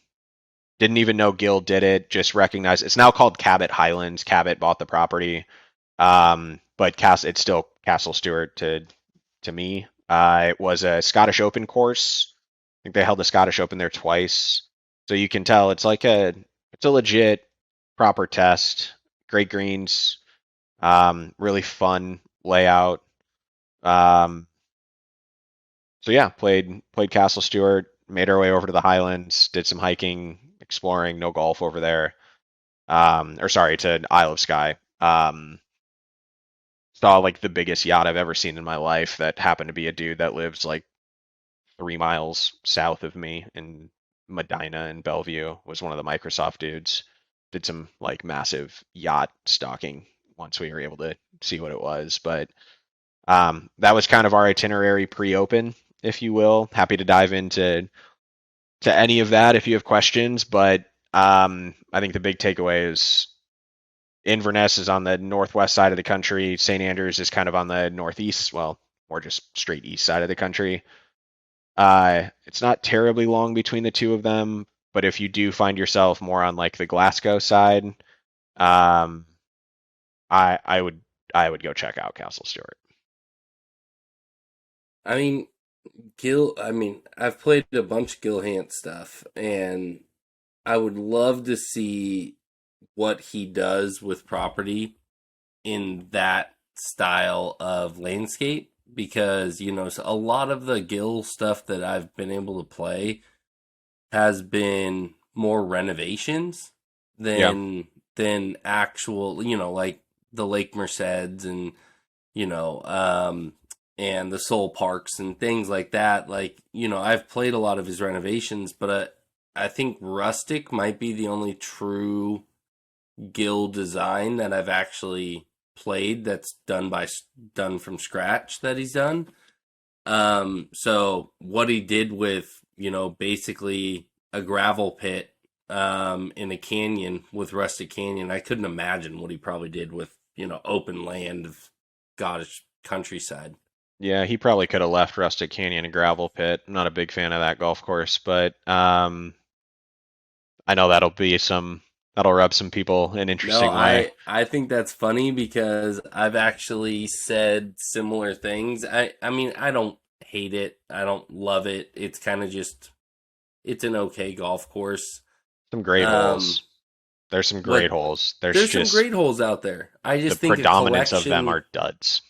even know Gil did it. Just recognized it's now called Cabot Highlands. Cabot bought the property. But it's still Castle Stewart to me. It was a Scottish Open course. I think they held the Scottish Open there twice. So you can tell it's a legit proper test. Great greens. Really fun layout. So yeah, played Castle Stewart, made our way over to the Highlands, did some hiking, exploring, no golf over there. Or sorry, to Isle of Skye. Saw like the biggest yacht I've ever seen in my life that happened to be a dude that lives like 3 miles south of me in Medina and Bellevue. Was one of the Microsoft dudes. Did some like massive yacht stalking once we were able to see what it was. But that was kind of our itinerary pre-open, if you will. Happy to dive into any of that if you have questions. But I think the big takeaway is Inverness is on the northwest side of the country. St. Andrews is kind of on the northeast, well, more just straight east side of the country. It's not terribly long between the two of them, but if you do find yourself more on like the Glasgow side, um, I would go check out Castle Stewart. I mean, I mean, I've played a bunch of Gilhant stuff, and I would love to see what he does with property in that style of landscape because, so a lot of the Gil stuff that I've been able to play has been more renovations Yeah. than actual, like the Lake Merceds and you know, um, and the Soul Parks and things like that. Like, I've played a lot of his renovations, but I think Rustic might be the only true Guild design that I've actually played that's done from scratch that he's done. So what he did with, basically a gravel pit in a canyon with Rustic Canyon, I couldn't imagine what he probably did with, open land of Scottish countryside. Yeah, he probably could have left Rustic Canyon a gravel pit. I'm not a big fan of that golf course, but I know that'll rub some people an No, interesting way. I think that's funny because I've actually said similar things. I mean, I don't hate it. I don't love it. It's kind of just it's an okay golf course. Some great Um, holes. There's some great but holes. There's there's some just great holes out there. I the just think predominance of them are duds.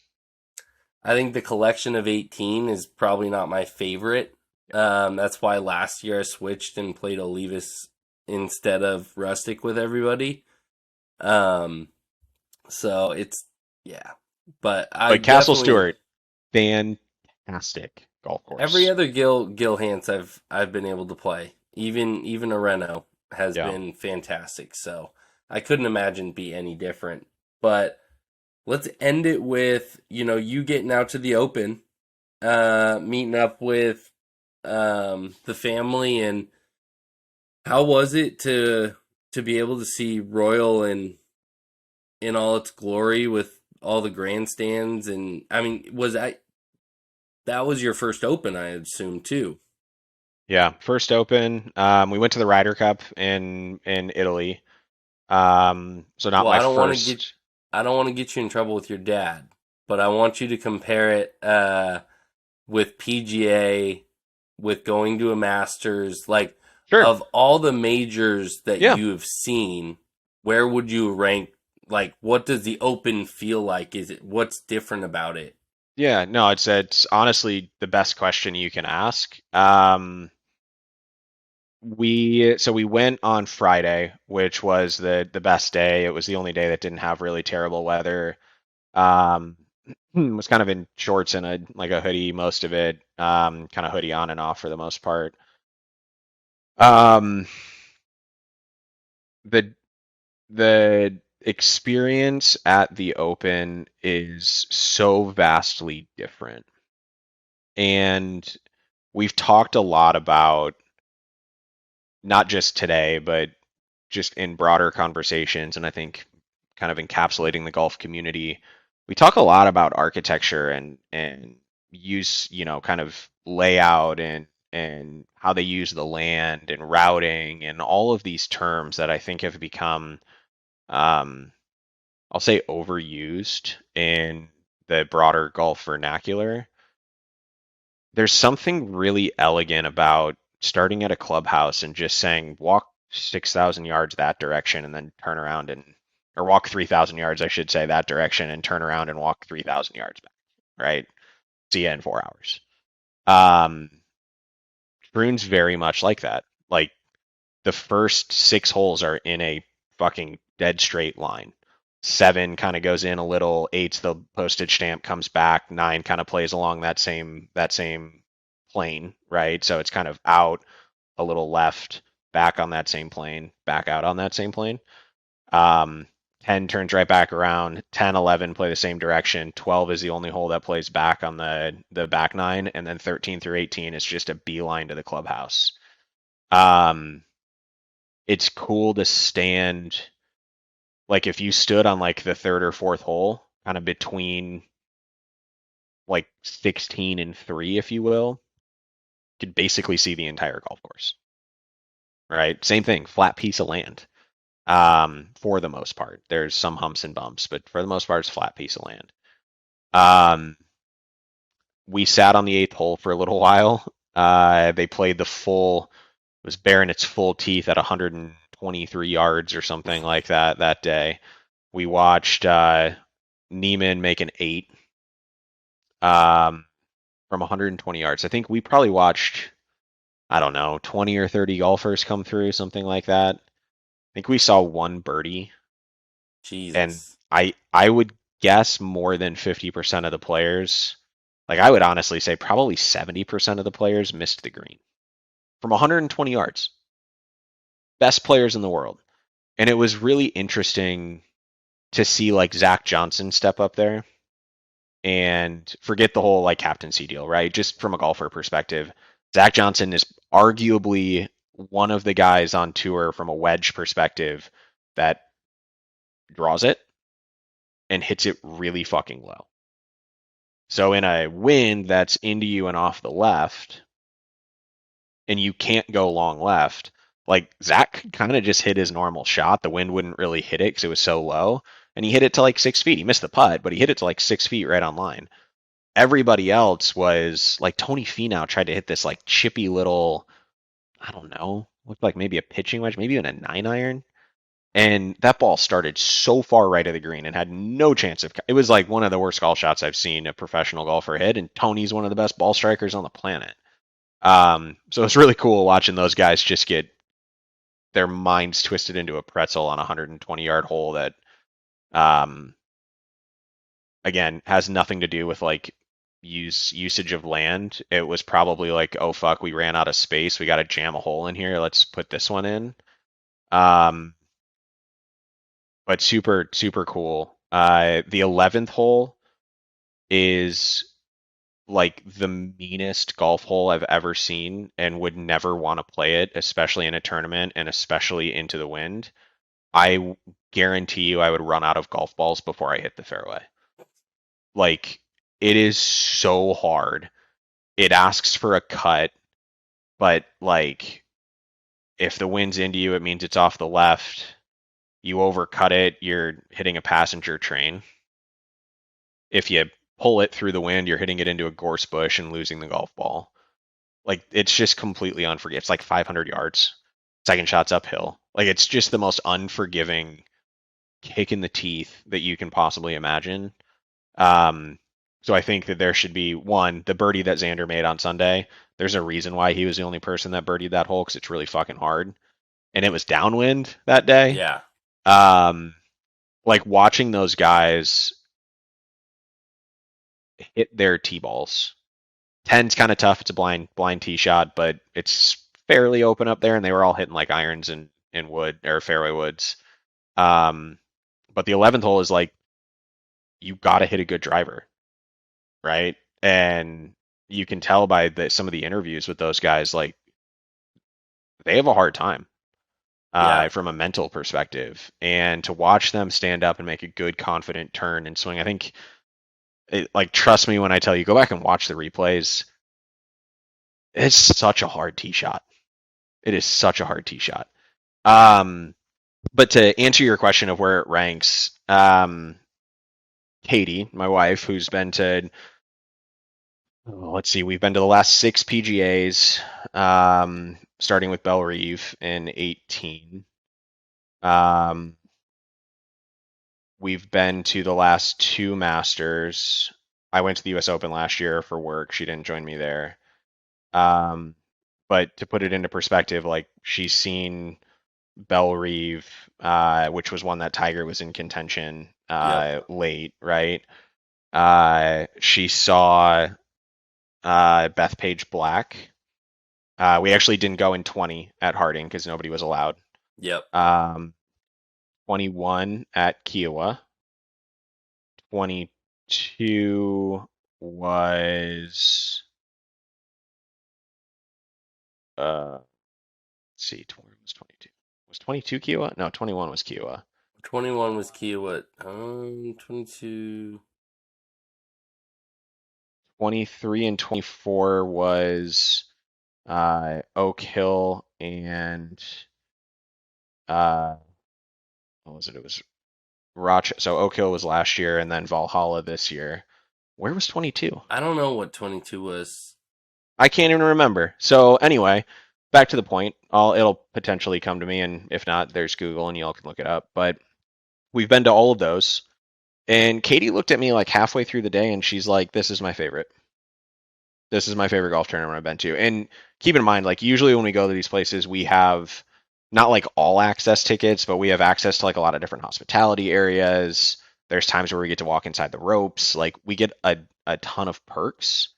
I think the collection of 18 is probably not my favorite. That's why last year I switched and played Olivas instead of Rustic with everybody. Um, so it's yeah, but I But Castle definitely Stewart, fantastic golf every course. other Gil Hanse I've been able to play, even a Reno has Yeah. been fantastic. So I couldn't imagine be any different. But let's end it with you getting out to the Open, meeting up with the family, and how was it to be able to see Royal in all its glory with all the grandstands? And I mean, that was your first Open, I assume too. Yeah. First Open. We went to the Ryder Cup in Italy. So not Well, my first. I don't want to get you in trouble with your dad, but I want you to compare it with PGA, with going to a Masters, like Sure. of all the majors that Yeah. you have seen, where would you rank? Like, what does the Open feel like? What's different about it? Yeah. No, it's honestly the best question you can ask. We went on Friday, which was the best day. It was the only day that didn't have really terrible weather. Um, was kind of in shorts and a hoodie most of it. Kind of hoodie on and off for the most part. Um, the the experience at the Open is so vastly different, and we've talked a lot about not just today, but just in broader conversations, and I think kind of encapsulating the golf community, we talk a lot about architecture and use, kind of layout and how they use the land and routing and all of these terms that I think have become, um, I'll say, overused in the broader golf vernacular. There's something really elegant about starting at a clubhouse and just saying walk 6,000 yards that direction and then turn around or walk 3,000 yards, I should say, that direction and turn around and walk 3,000 yards back, right? See ya in 4 hours. Um, Troon's very much like that. Like the first 6 holes are in a fucking dead straight line. 7 kind of goes in a little, 8's the postage stamp, comes back, 9 kind of plays along that same plane, right? So it's kind of out a little left, back on that same plane, back out on that same plane. Um, 10 turns right back around, 10, 11 play the same direction, 12 is the only hole that plays back on the back 9, and then 13 through 18 is just a beeline to the clubhouse. Um, it's cool to stand, like if you stood on like the third or fourth hole, kind of between like 16 and 3, if you will, could basically see the entire golf course. Right? Same thing, flat piece of land. For the most part, there's some humps and bumps, but for the most part, it's a flat piece of land. We sat on the eighth hole for a little while. They played the full, it was bearing its full teeth at 123 yards or something like that day. We watched Neiman make an 8 from 120 yards. I think we probably watched, I don't know, 20 or 30 golfers come through, something like that. I think we saw one birdie, and Jesus. I would guess more than 50% of the players, like I would honestly say probably 70% of the players missed the green from 120 yards. Best players in the world. And it was really interesting to see like Zach Johnson step up there and forget the whole like captaincy deal, right? Just from a golfer perspective, Zach Johnson is arguably one of the guys on tour from a wedge perspective that draws it and hits it really fucking low. So in a wind that's into you and off the left, and you can't go long left, like Zach kind of just hit his normal shot. The wind wouldn't really hit it because it was so low, and he hit it to like 6 feet. He missed the putt, but he hit it to like 6 feet right on line. Everybody else was like Tony Finau tried to hit this like chippy little, I don't know, looked like maybe a pitching wedge, maybe even a 9-iron. And that ball started so far right of the green and had no chance of. It was like one of the worst golf shots I've seen a professional golfer hit. And Tony's one of the best ball strikers on the planet. So it's really cool watching those guys just get their minds twisted into a pretzel on a 120-yard hole that, again, has nothing to do with like usage of land. It was probably like, oh fuck, we ran out of space. We got to jam a hole in here. Let's put this one in. But super, super cool. The 11th hole is like the meanest golf hole I've ever seen and would never want to play it, especially in a tournament and especially into the wind. I guarantee you I would run out of golf balls before I hit the fairway. Like, it is so hard. It asks for a cut, but like, if the wind's into you, it means it's off the left. You overcut it, you're hitting a passenger train. If you pull it through the wind, you're hitting it into a gorse bush and losing the golf ball. Like, it's just completely unforgiving. It's like 500 yards. Second shot's uphill. Like, it's just the most unforgiving kick in the teeth that you can possibly imagine. So I think that there should be one, the birdie that Xander made on Sunday. There's a reason why he was the only person that birdied that hole because it's really fucking hard. And it was downwind that day. Yeah. Like watching those guys hit their tee balls. 10's kind of tough. It's a blind tee shot, but it's fairly open up there, and they were all hitting like irons and wood or fairway woods. But the 11th hole is like, you got to hit a good driver, right? And you can tell by some of the interviews with those guys, like they have a hard time from a mental perspective. And to watch them stand up and make a good, confident turn and swing, I think, like, trust me when I tell you, go back and watch the replays. It's such a hard tee shot. It is such a hard tee shot. But to answer your question of where it ranks, Katie, my wife, who's been to, let's see, we've been to the last 6 PGAs, starting with Belle Reve in 18. We've been to the last 2 Masters. I went to the US Open last year for work. She didn't join me there. But to put it into perspective, like, she's seen Belle Reve, which was one that Tiger was in contention late, right? She saw Bethpage Black. We actually didn't go in 20 at Harding because nobody was allowed. Yep. 21 at Kiowa. 22 was let's see, 20 was 22. Was 22 Kiowa? No, 21 was Kiowa. 21 was Kiowa. 22. 23 and 24 was Oak Hill, and uh, what was it? It was Rochester. So Oak Hill was last year, and then Valhalla this year. Where was 22? I don't know what 22 was. I can't even remember. So anyway, back to the point. It'll potentially come to me, and if not, there's Google, and y'all can look it up. But we've been to all of those, and Katie looked at me like halfway through the day, and she's like, "This is my favorite. This is my favorite golf tournament I've been to." And keep in mind, like usually when we go to these places, we have not like all access tickets, but we have access to like a lot of different hospitality areas. There's times where we get to walk inside the ropes. Like we get a ton of perks.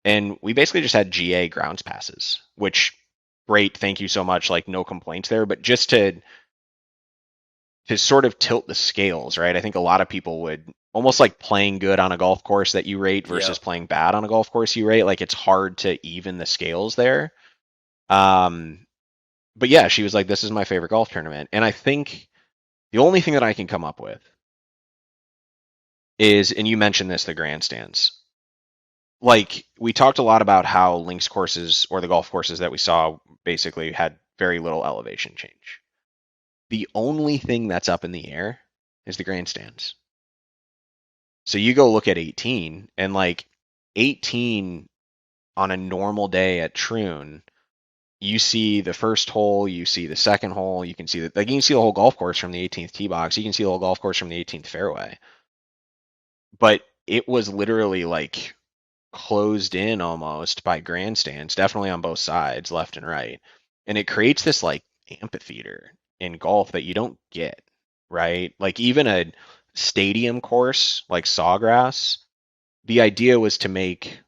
And we basically just had GA grounds passes, which great, thank you so much. Like no complaints there, but just to sort of tilt the scales, right? I think a lot of people would almost like playing good on a golf course that you rate versus Yep. playing bad on a golf course you rate. Like it's hard to even the scales there. Um, but yeah, she was like, "This is my favorite golf tournament," and I think the only thing that I can come up with is, and you mentioned this, the grandstands. Like we talked a lot about how links courses or the golf courses that we saw basically had very little elevation change. The only thing that's up in the air is the grandstands. So you go look at 18 and like 18 on a normal day at Troon, you see the first hole, you see the second hole, you can see that like you can see the whole golf course from the 18th tee box, you can see the whole golf course from the 18th fairway. But it was literally like closed in almost by grandstands, definitely on both sides, left and right. And it creates this like amphitheater in golf that you don't get, right? Like even a stadium course like Sawgrass, the idea was to make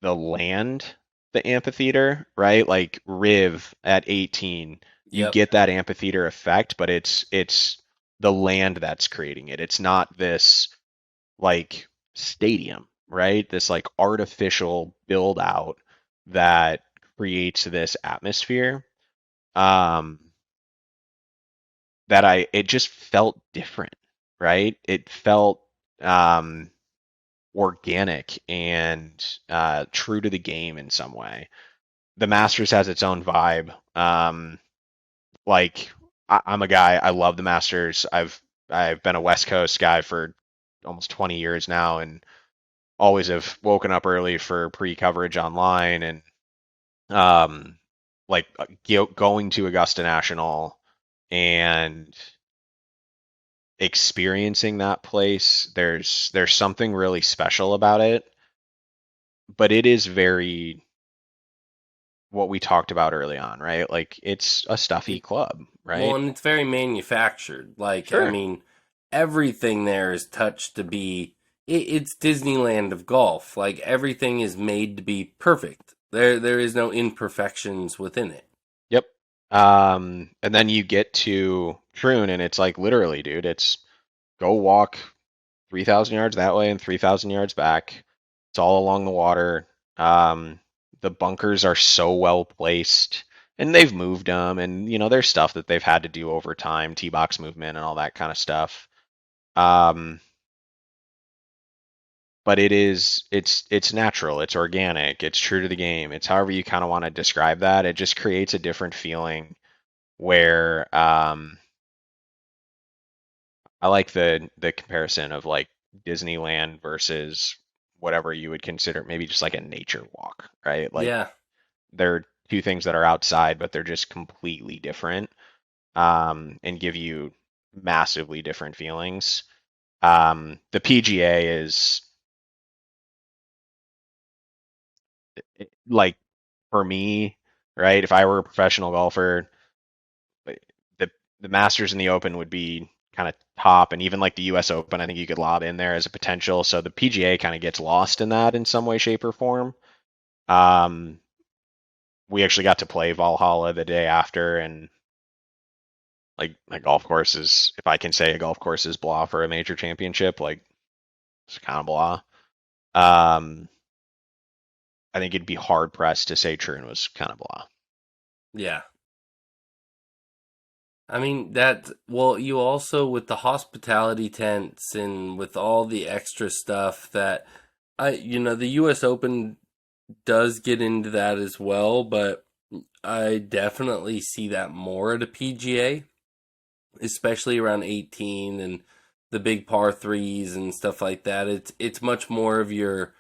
the land the amphitheater, right? Like Riv at 18, you Yep. get that amphitheater effect, but it's the land that's creating it. It's not this like stadium, right? This like artificial build out that creates this atmosphere. Um, that it just felt different, right? It felt um organic and true to the game in some way. The Masters has its own vibe. Like I'm a guy, I love the Masters. I've been a West Coast guy for almost 20 years now, and always have woken up early for pre-coverage online and um like going to Augusta National and experiencing that place. There's something really special about it, but it is very what we talked about early on, right? Like it's a stuffy It, club, well, right? and it's very manufactured. Like, I Sure. mean, everything there is touched to be. It's Disneyland of golf. Like everything is made to be perfect. There is no imperfections within it. Yep. And then you get to Troon and it's like literally, dude, it's go walk 3,000 yards that way and 3,000 yards back. It's all along the water. The bunkers are so well placed, and they've moved them, and there's stuff that they've had to do over time, tee box movement and all that kind of stuff. Um, but it's natural, it's organic, it's true to the game. It's however you kind of want to describe that. It just creates a different feeling where I like the comparison of like Disneyland versus whatever you would consider maybe just like a nature walk, right? Like Yeah, they're two things that are outside, but they're just completely different, and give you massively different feelings. The PGA is like for me, right? If I were a professional golfer, the the Masters and the Open would be kind of top, and even like the U.S. Open, I think you could lob in there as a potential. So the PGA kind of gets lost in that in some way, shape, or form. Um, we actually got to play Valhalla the day after, and like a golf course is, if I can say a golf course is blah for a major championship, like it's kind of blah. Um, I think it'd be hard pressed to say Troon was kind of blah. yeah. I mean that. Well, you also with the hospitality tents and with all the extra stuff that the U.S. Open does get into that as well, but I definitely see that more at a PGA, especially around 18 and the big par threes and stuff like that. It's much more of your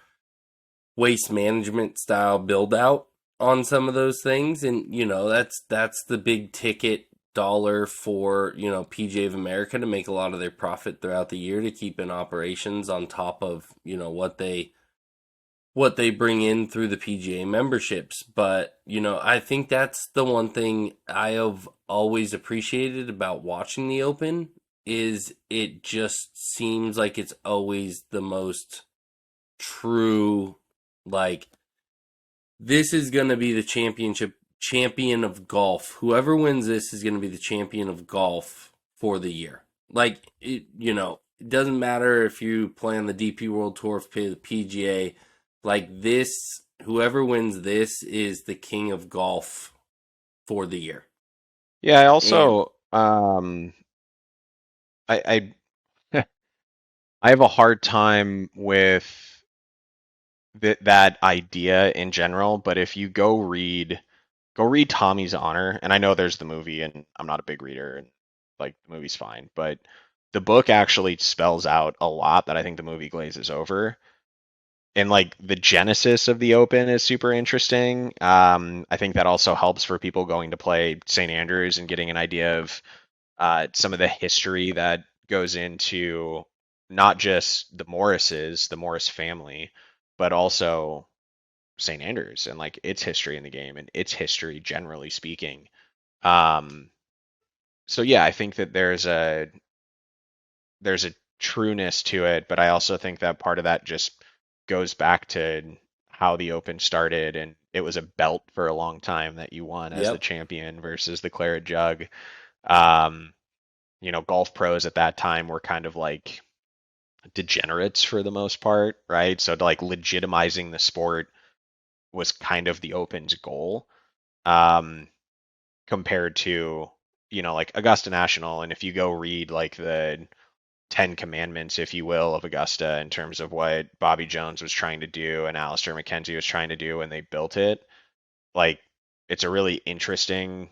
waste management style build out on some of those things, and that's the big ticket dollar for PGA of America to make a lot of their profit throughout the year to keep in operations on top of what they bring in through the PGA memberships. But I think that's the one thing I have always appreciated about watching the Open is it just seems like it's always the most true, like, this is going to be the champion of golf. Whoever wins this is going to be the champion of golf for the year. Like, it doesn't matter if you play on the DP World Tour, play the PGA. Like, this, whoever wins this is the king of golf for the year. Yeah, I And also I I have a hard time with that idea in general, but if you go read Tommy's Honor, and I know there's the movie, and I'm not a big reader, and like the movie's fine, but the book actually spells out a lot that I think the movie glazes over. And like the genesis of the Open is super interesting. I think that also helps for people going to play St. Andrews and getting an idea of some of the history that goes into not just the Morrises, the Morris family, but also St. Andrews and like its history in the game and its history generally speaking. Um, so yeah, I think that there's a trueness to it, but I also think that part of that just goes back to how the Open started, and it was a belt for a long time that you won as the yep, champion versus the claret jug. Um, golf pros at that time were kind of like degenerates for the most part, right? So like legitimizing the sport was kind of the Open's goal, um, compared to like Augusta National. And if you go read like the Ten Commandments, if you will, of Augusta in terms of what Bobby Jones was trying to do and Alistair McKenzie was trying to do when they built it, like it's a really interesting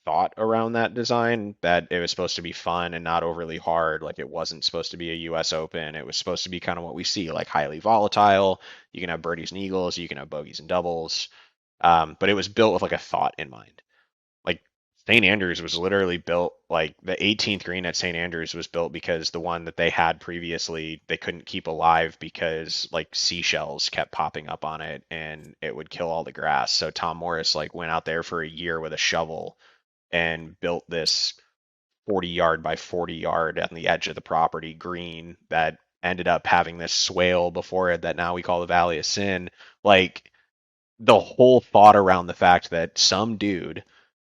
thought around that design that it was supposed to be fun and not overly hard. Like it wasn't supposed to be a US Open. It was supposed to be kind of what we see, like highly volatile. You can have birdies and eagles, you can have bogeys and doubles. But it was built with like a thought in mind. Like St. Andrews was literally built, like the 18th green at St. Andrews was built because the one that they had previously they couldn't keep alive because like seashells kept popping up on it and it would kill all the grass. So Tom Morris like went out there for a year with a shovel and built this 40 yard by 40 yard on the edge of the property green that ended up having this swale before it that now we call the Valley of Sin. Like the whole thought around the fact that some dude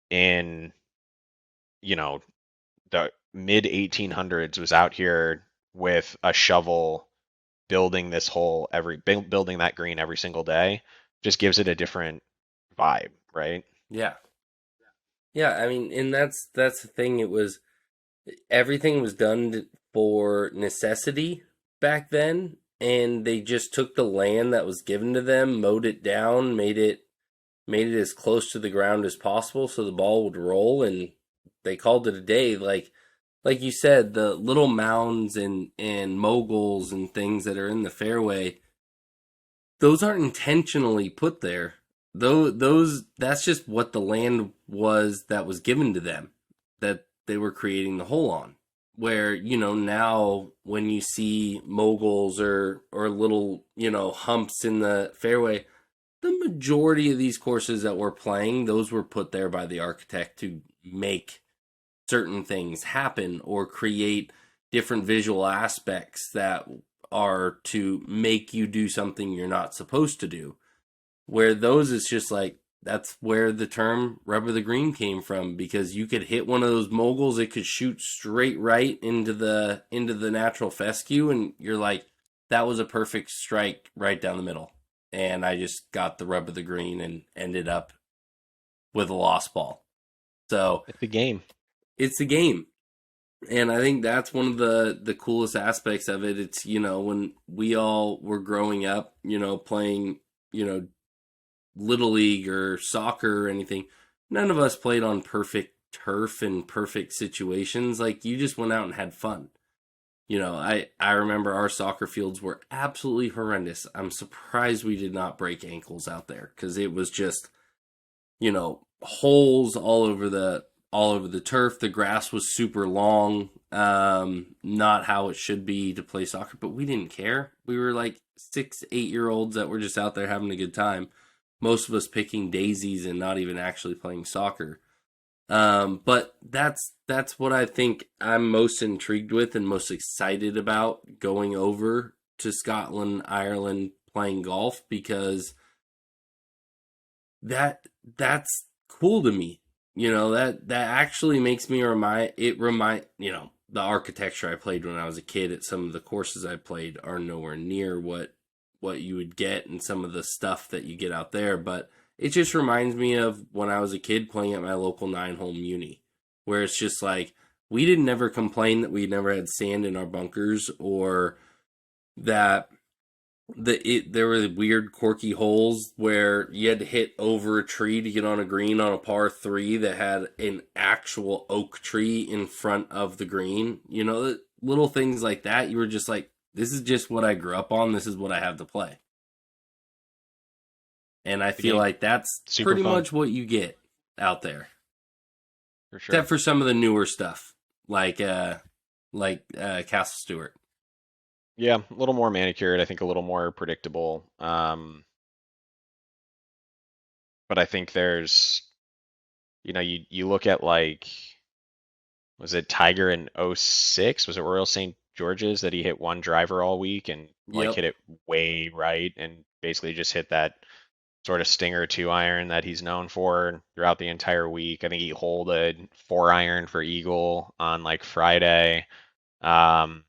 in, you know, the mid 1800s was out here with a shovel building this hole building that green every single day just gives it a different vibe, right? yeah, yeah. I mean, and that's the thing. It was everything was done for necessity back then, and they just took the land that was given to them, mowed it down, made it as close to the ground as possible so the ball would roll, and they called it a day. Like you said, the little mounds and moguls and things that are in the fairway, those aren't intentionally put there. Those that's just what the land was that was given to them, that they were creating the hole on. Where now when you see moguls or little humps in the fairway, the majority of these courses that we're playing, those were put there by the architect to make certain things happen or create different visual aspects that are to make you do something you're not supposed to do. Where those is just like, that's where the term rubber the green came from, because you could hit one of those moguls, it could shoot straight right into the natural fescue, and you're like, that was a perfect strike right down the middle. And I just got the rubber the green and ended up with a lost ball. So It's the game. it's the game. And I think that's one of the coolest aspects of it. It's when we all were growing up, playing, little league or soccer or anything, none of us played on perfect turf and perfect situations. Like, you just went out and had fun. I remember our soccer fields were absolutely horrendous. I'm surprised we did not break ankles out there, because it was just, holes all over the turf. The grass was super long. Not how it should be to play soccer, but we didn't care. We were like 6, 8 year olds that were just out there having a good time. Most of us picking daisies and not even actually playing soccer. But that's what I think I'm most intrigued with and most excited about going over to Scotland, Ireland, playing golf, because that's cool to me. That actually makes me the architecture I played when I was a kid at some of the courses I played are nowhere near what you would get and some of the stuff that you get out there, but it just reminds me of when I was a kid playing at my local 9-hole Muni, where it's just like, we didn't never complain that we never had sand in our bunkers, or that there were weird quirky holes where you had to hit over a tree to get on a green on a par 3 that had an actual oak tree in front of the green. Little things like that. You were just like, this is just what I grew up on. This is what I have to play. And I feel like that's Super pretty fun. much what you get out there. For sure. Except for some of the newer stuff, like Castle Stewart. Yeah, a little more manicured. I think a little more predictable. But I think there's, you look at, like, was it Tiger in 06? Was it Royal St. George's that he hit one driver all week and like Yep. hit it way right and basically just hit that sort of stinger 2-iron that he's known for throughout the entire week. I think he holed a 4-iron for eagle on like Friday. But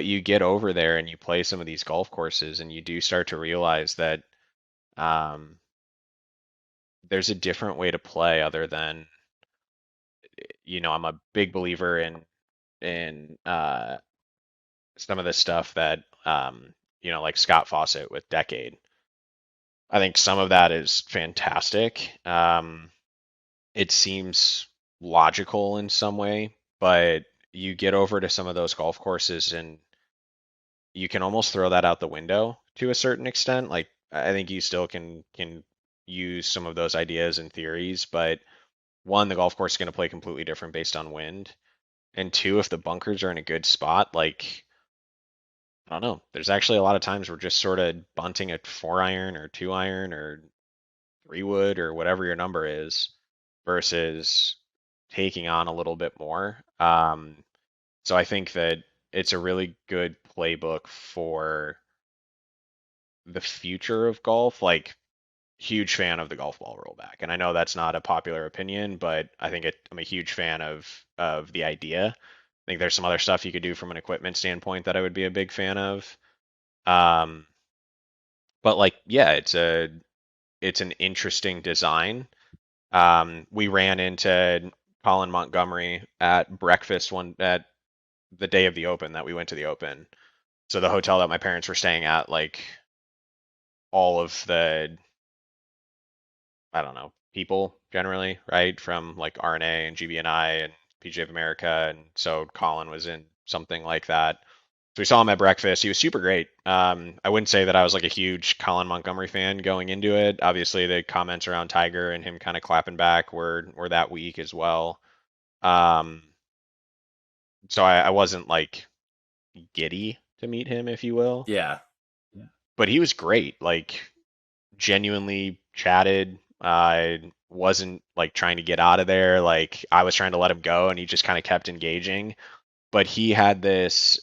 you get over there and you play some of these golf courses and you do start to realize that there's a different way to play other than, I'm a big believer in some of the stuff that like Scott Fawcett with Decade. I think some of that is fantastic. It seems logical in some way, but you get over to some of those golf courses and you can almost throw that out the window to a certain extent. Like, I think you still can use some of those ideas and theories, but one, the golf course is going to play completely different based on wind. And two, if the bunkers are in a good spot, like, I don't know, there's actually a lot of times we're just sort of bunting a 4-iron or 2-iron or 3-wood or whatever your number is versus taking on a little bit more. So I think that it's a really good playbook for the future of golf. Like, huge fan of the golf ball rollback, and I know that's not a popular opinion, but I think I'm a huge fan of the idea. I think there's some other stuff you could do from an equipment standpoint that I would be a big fan of. But like, yeah, it's an interesting design. We ran into Colin Montgomery at breakfast at the day of the Open that we went to the Open. So the hotel that my parents were staying at, like, all of the, I don't know, people generally, right? From like RNA and GBNI and PGA of America. And so Colin was in something like that. So we saw him at breakfast. He was super great. I wouldn't say that I was like a huge Colin Montgomery fan going into it. Obviously, the comments around Tiger and him kind of clapping back were that week as well. So I wasn't like giddy to meet him, if you will. Yeah. But he was great. Like, genuinely chatted. I wasn't like trying to get out of there. Like, I was trying to let him go, and he just kind of kept engaging. But he had this.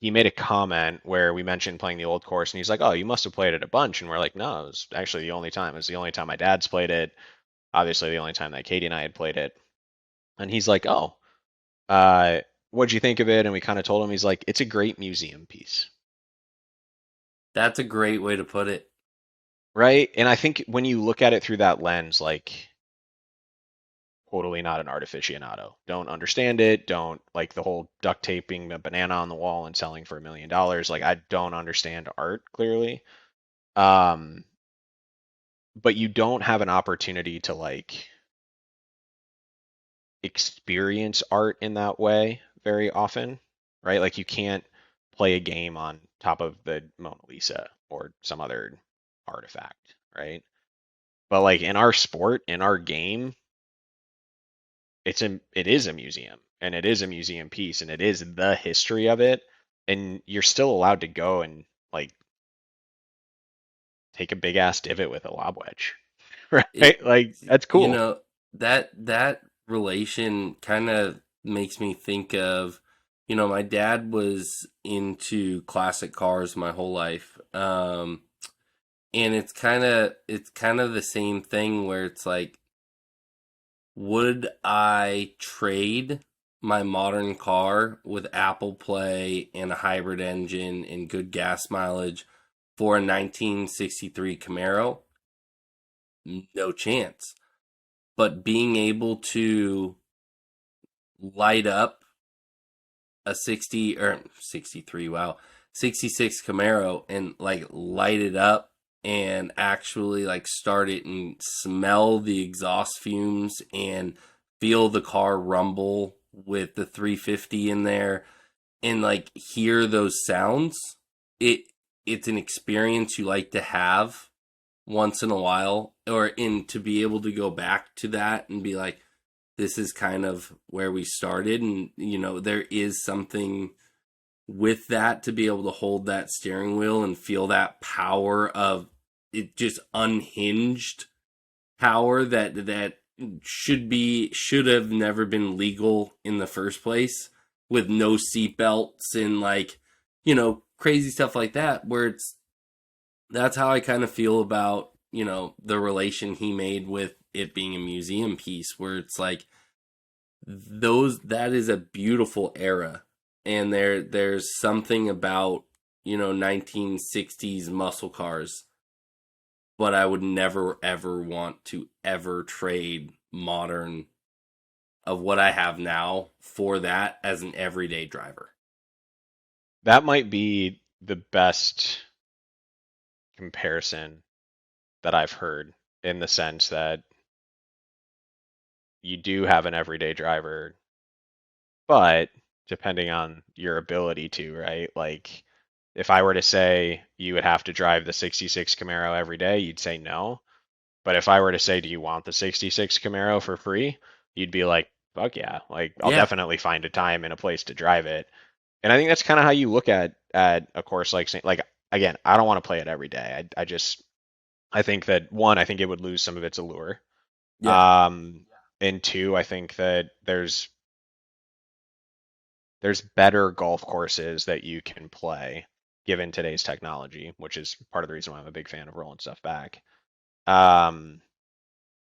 He made a comment where we mentioned playing the old course, and he's like, "Oh, you must have played it a bunch." And we're like, "No, it was actually the only time. It was the only time my dad's played it. Obviously, the only time that Katie and I had played it." And he's like, "Oh, what'd you think of it?" And we kind of told him. He's like, "It's a great museum piece." That's a great way to put it. Right? And I think when you look at it through that lens, like, totally not an art aficionado. Don't understand it. Don't like the whole duct taping a banana on the wall and selling for $1 million. Like I don't understand art clearly. Um, but you don't have an opportunity to like experience art in that way very often, right? Like you can't play a game on top of the Mona Lisa or some other artifact, right? But like in our sport, in our game, it is a museum and it is a museum piece and it is the history of it, and you're still allowed to go and like take a big ass divot with a lob wedge, It, right? Like that's you cool. know, that relation kind of makes me think of, my dad was into classic cars my whole life. And it's kind of the same thing where it's like, would I trade my modern car with Apple Play and a hybrid engine and good gas mileage for a 1963 Camaro? No chance. But being able to light up a 60 or 63, wow, 66 Camaro and like light it up and actually like start it and smell the exhaust fumes and feel the car rumble with the 350 in there and like hear those sounds, it it's an experience you like to have once in a while, or in to be able to go back to that and be like, this is kind of where we started. And there is something with that, to be able to hold that steering wheel and feel that power of it, just unhinged power that should have never been legal in the first place, with no seatbelts and like crazy stuff like that, where that's how I kind of feel about the relation he made with it being a museum piece, where it's like, that is a beautiful era, and there's something about 1960s muscle cars, but I would never ever want to ever trade modern of what I have now for that as an everyday driver. That might be the best comparison that I've heard, in the sense that you do have an everyday driver, but depending on your ability to, right? Like if I were to say you would have to drive the 66 Camaro every day, you'd say no. But if I were to say, do you want the 66 Camaro for free? You'd be like, fuck yeah. Like I'll Yeah, definitely find a time and a place to drive it. And I think that's kind of how you look at a course like again, I don't want to play it every day. I just I think that one, I think it would lose some of its allure. yeah, Um, and two, I think that there's better golf courses that you can play given today's technology, which is part of the reason why I'm a big fan of rolling stuff back. Um,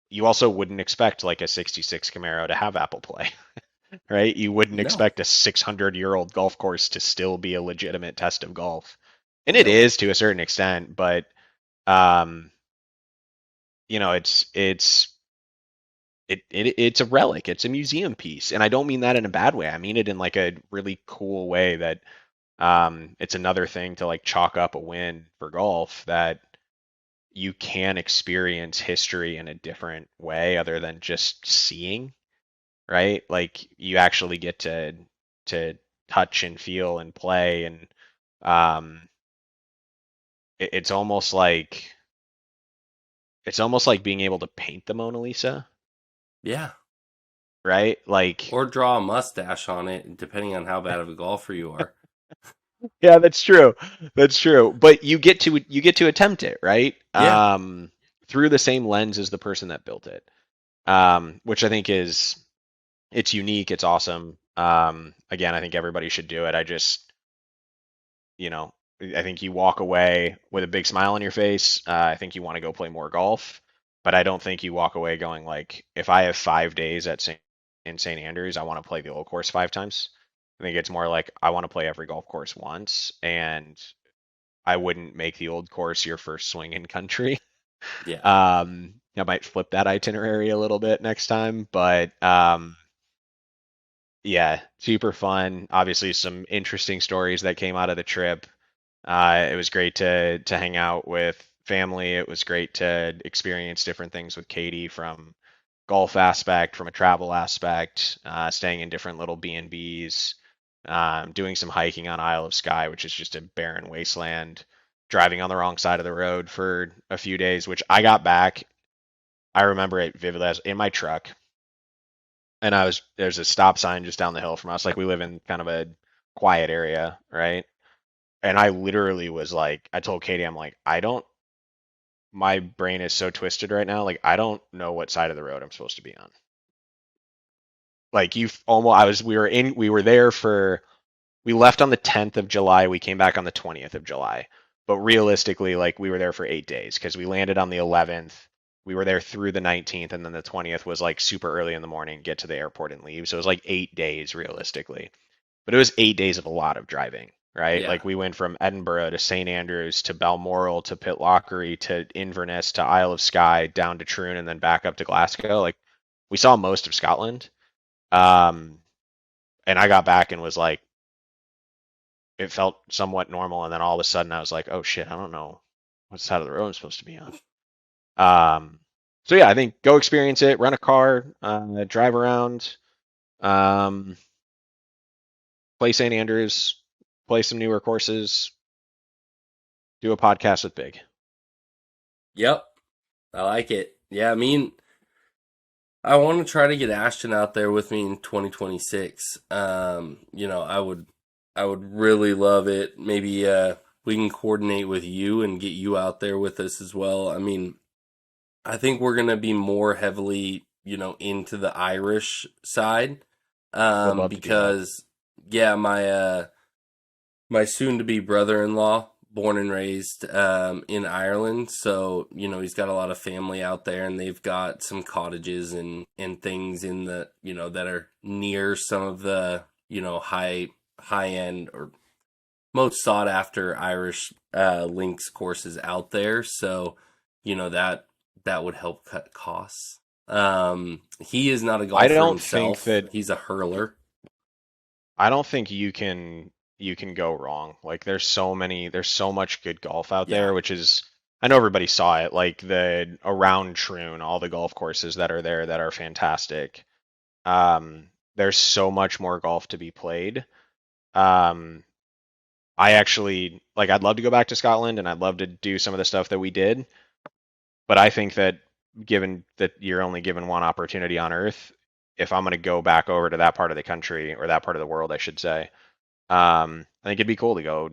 you also wouldn't expect like a 66 Camaro to have Apple Play, right? You wouldn't no, expect a 600-year-old golf course to still be a legitimate test of golf. And it nope, is to a certain extent, but um, it's a relic. It's a museum piece, and I don't mean that in a bad way. I mean it in like a really cool way that it's another thing to like chalk up a win for golf, that you can experience history in a different way other than just seeing, right? Like you actually get to touch and feel and play, and um, it's almost like being able to paint the Mona Lisa, yeah, right? Like or draw a mustache on it, depending on how bad of a golfer you are. yeah, that's true. That's true. But you get to attempt it, right? Yeah, Through the same lens as the person that built it. Which I think it's unique, it's awesome. Again, I think everybody should do it. You know, I think you walk away with a big smile on your face. I think you want to go play more golf, but I don't think you walk away going like, if I have 5 days in St. Andrews, I want to play the old course 5 times. I think it's more like I want to play every golf course once, and I wouldn't make the old course your first swing in country. yeah. I might flip that itinerary a little bit next time. But yeah, super fun. Obviously, some interesting stories that came out of the trip. It was great to hang out with family. It was great to experience different things with Katie from golf aspect, from a travel aspect, staying in different little B&Bs, doing some hiking on Isle of Skye, which is just a barren wasteland, driving on the wrong side of the road for a few days, which I got back. I remember it vividly. I was in my truck, and there's a stop sign just down the hill from us. Like we live in kind of a quiet area, right? And I literally was like, I told Katie, I'm like, my brain is so twisted right now. Like I don't know what side of the road I'm supposed to be on. Like you almost, we were there for, we left on the 10th of July. We came back on the 20th of July. But realistically, like we were there for 8 days because we landed on the 11th. We were there through the 19th, and then the 20th was like super early in the morning, get to the airport and leave. So it was like 8 days realistically. But it was 8 days of a lot of driving, right? Yeah. Like we went from Edinburgh to St. Andrews to Balmoral to Pitlochry to Inverness to Isle of Skye down to Troon and then back up to Glasgow. Like we saw most of Scotland. Um, and I got back and was like, it felt somewhat normal, and then all of a sudden I was like, oh shit, I don't know what side of the road I'm supposed to be on. So yeah, I think go experience it, rent a car, drive around, um, play St. Andrews, play some newer courses, do a podcast with Big. Yep. I like it. Yeah, I mean, I want to try to get Ashton out there with me in 2026. I would really love it. Maybe we can coordinate with you and get you out there with us as well. I mean, I think we're going to be more heavily, into the Irish side. Would love to do that. Because yeah, my soon to be brother-in-law, born and raised in Ireland, so he's got a lot of family out there, and they've got some cottages and things in the that are near some of the high end or most sought after Irish links courses out there. So that would help cut costs. He is not a I golfer don't think himself. that He's a hurler. I don't think you can go wrong. Like there's so much good golf out Yeah. there, which is I know everybody saw it, like the around Troon, all the golf courses that are there that are fantastic. There's so much more golf to be played. Um, I actually like I'd love to go back to Scotland and I'd love to do some of the stuff that we did, but I think that given that you're only given one opportunity on Earth, if I'm going to go back over to that part of the country or that part of the world, I should say, I think it'd be cool to go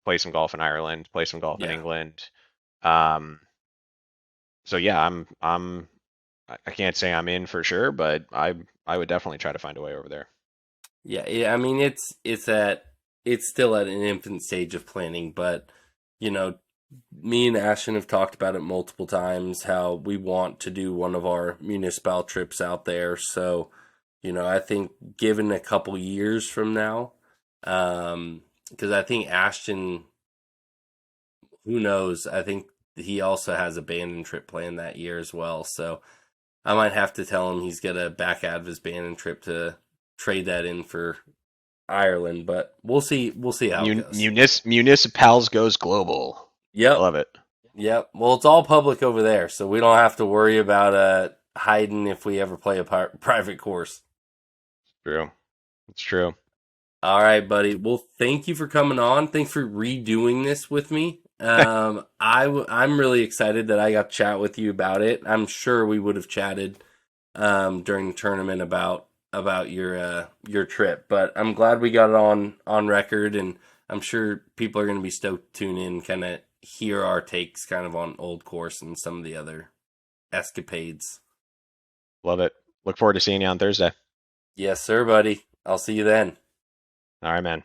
play some golf in Ireland, play some golf in Yeah. England. Um, so yeah, I can't say I'm in for sure, but I would definitely try to find a way over there. Yeah, I mean it's still at an infant stage of planning, but you know, me and Ashton have talked about it multiple times how we want to do one of our municipal trips out there. So, I think given a couple years from now, because I think Ashton, who knows, I think he also has a Bandon trip planned that year as well. So I might have to tell him he's gonna back out of his Bandon trip to trade that in for Ireland, but we'll see. We'll see how it goes. Municipals goes global. I Yep, love it. yep. Well, it's all public over there, so we don't have to worry about hiding if we ever play a private course. True. It's true. All right, buddy. Well, thank you for coming on. Thanks for redoing this with me. I'm really excited that I got to chat with you about it. I'm sure we would have chatted during the tournament about your trip, but I'm glad we got it on record, and I'm sure people are going to be stoked to tune in, kind of hear our takes, kind of on Old Course and some of the other escapades. Love it. Look forward to seeing you on Thursday. Yes, sir, buddy. I'll see you then. All right, man.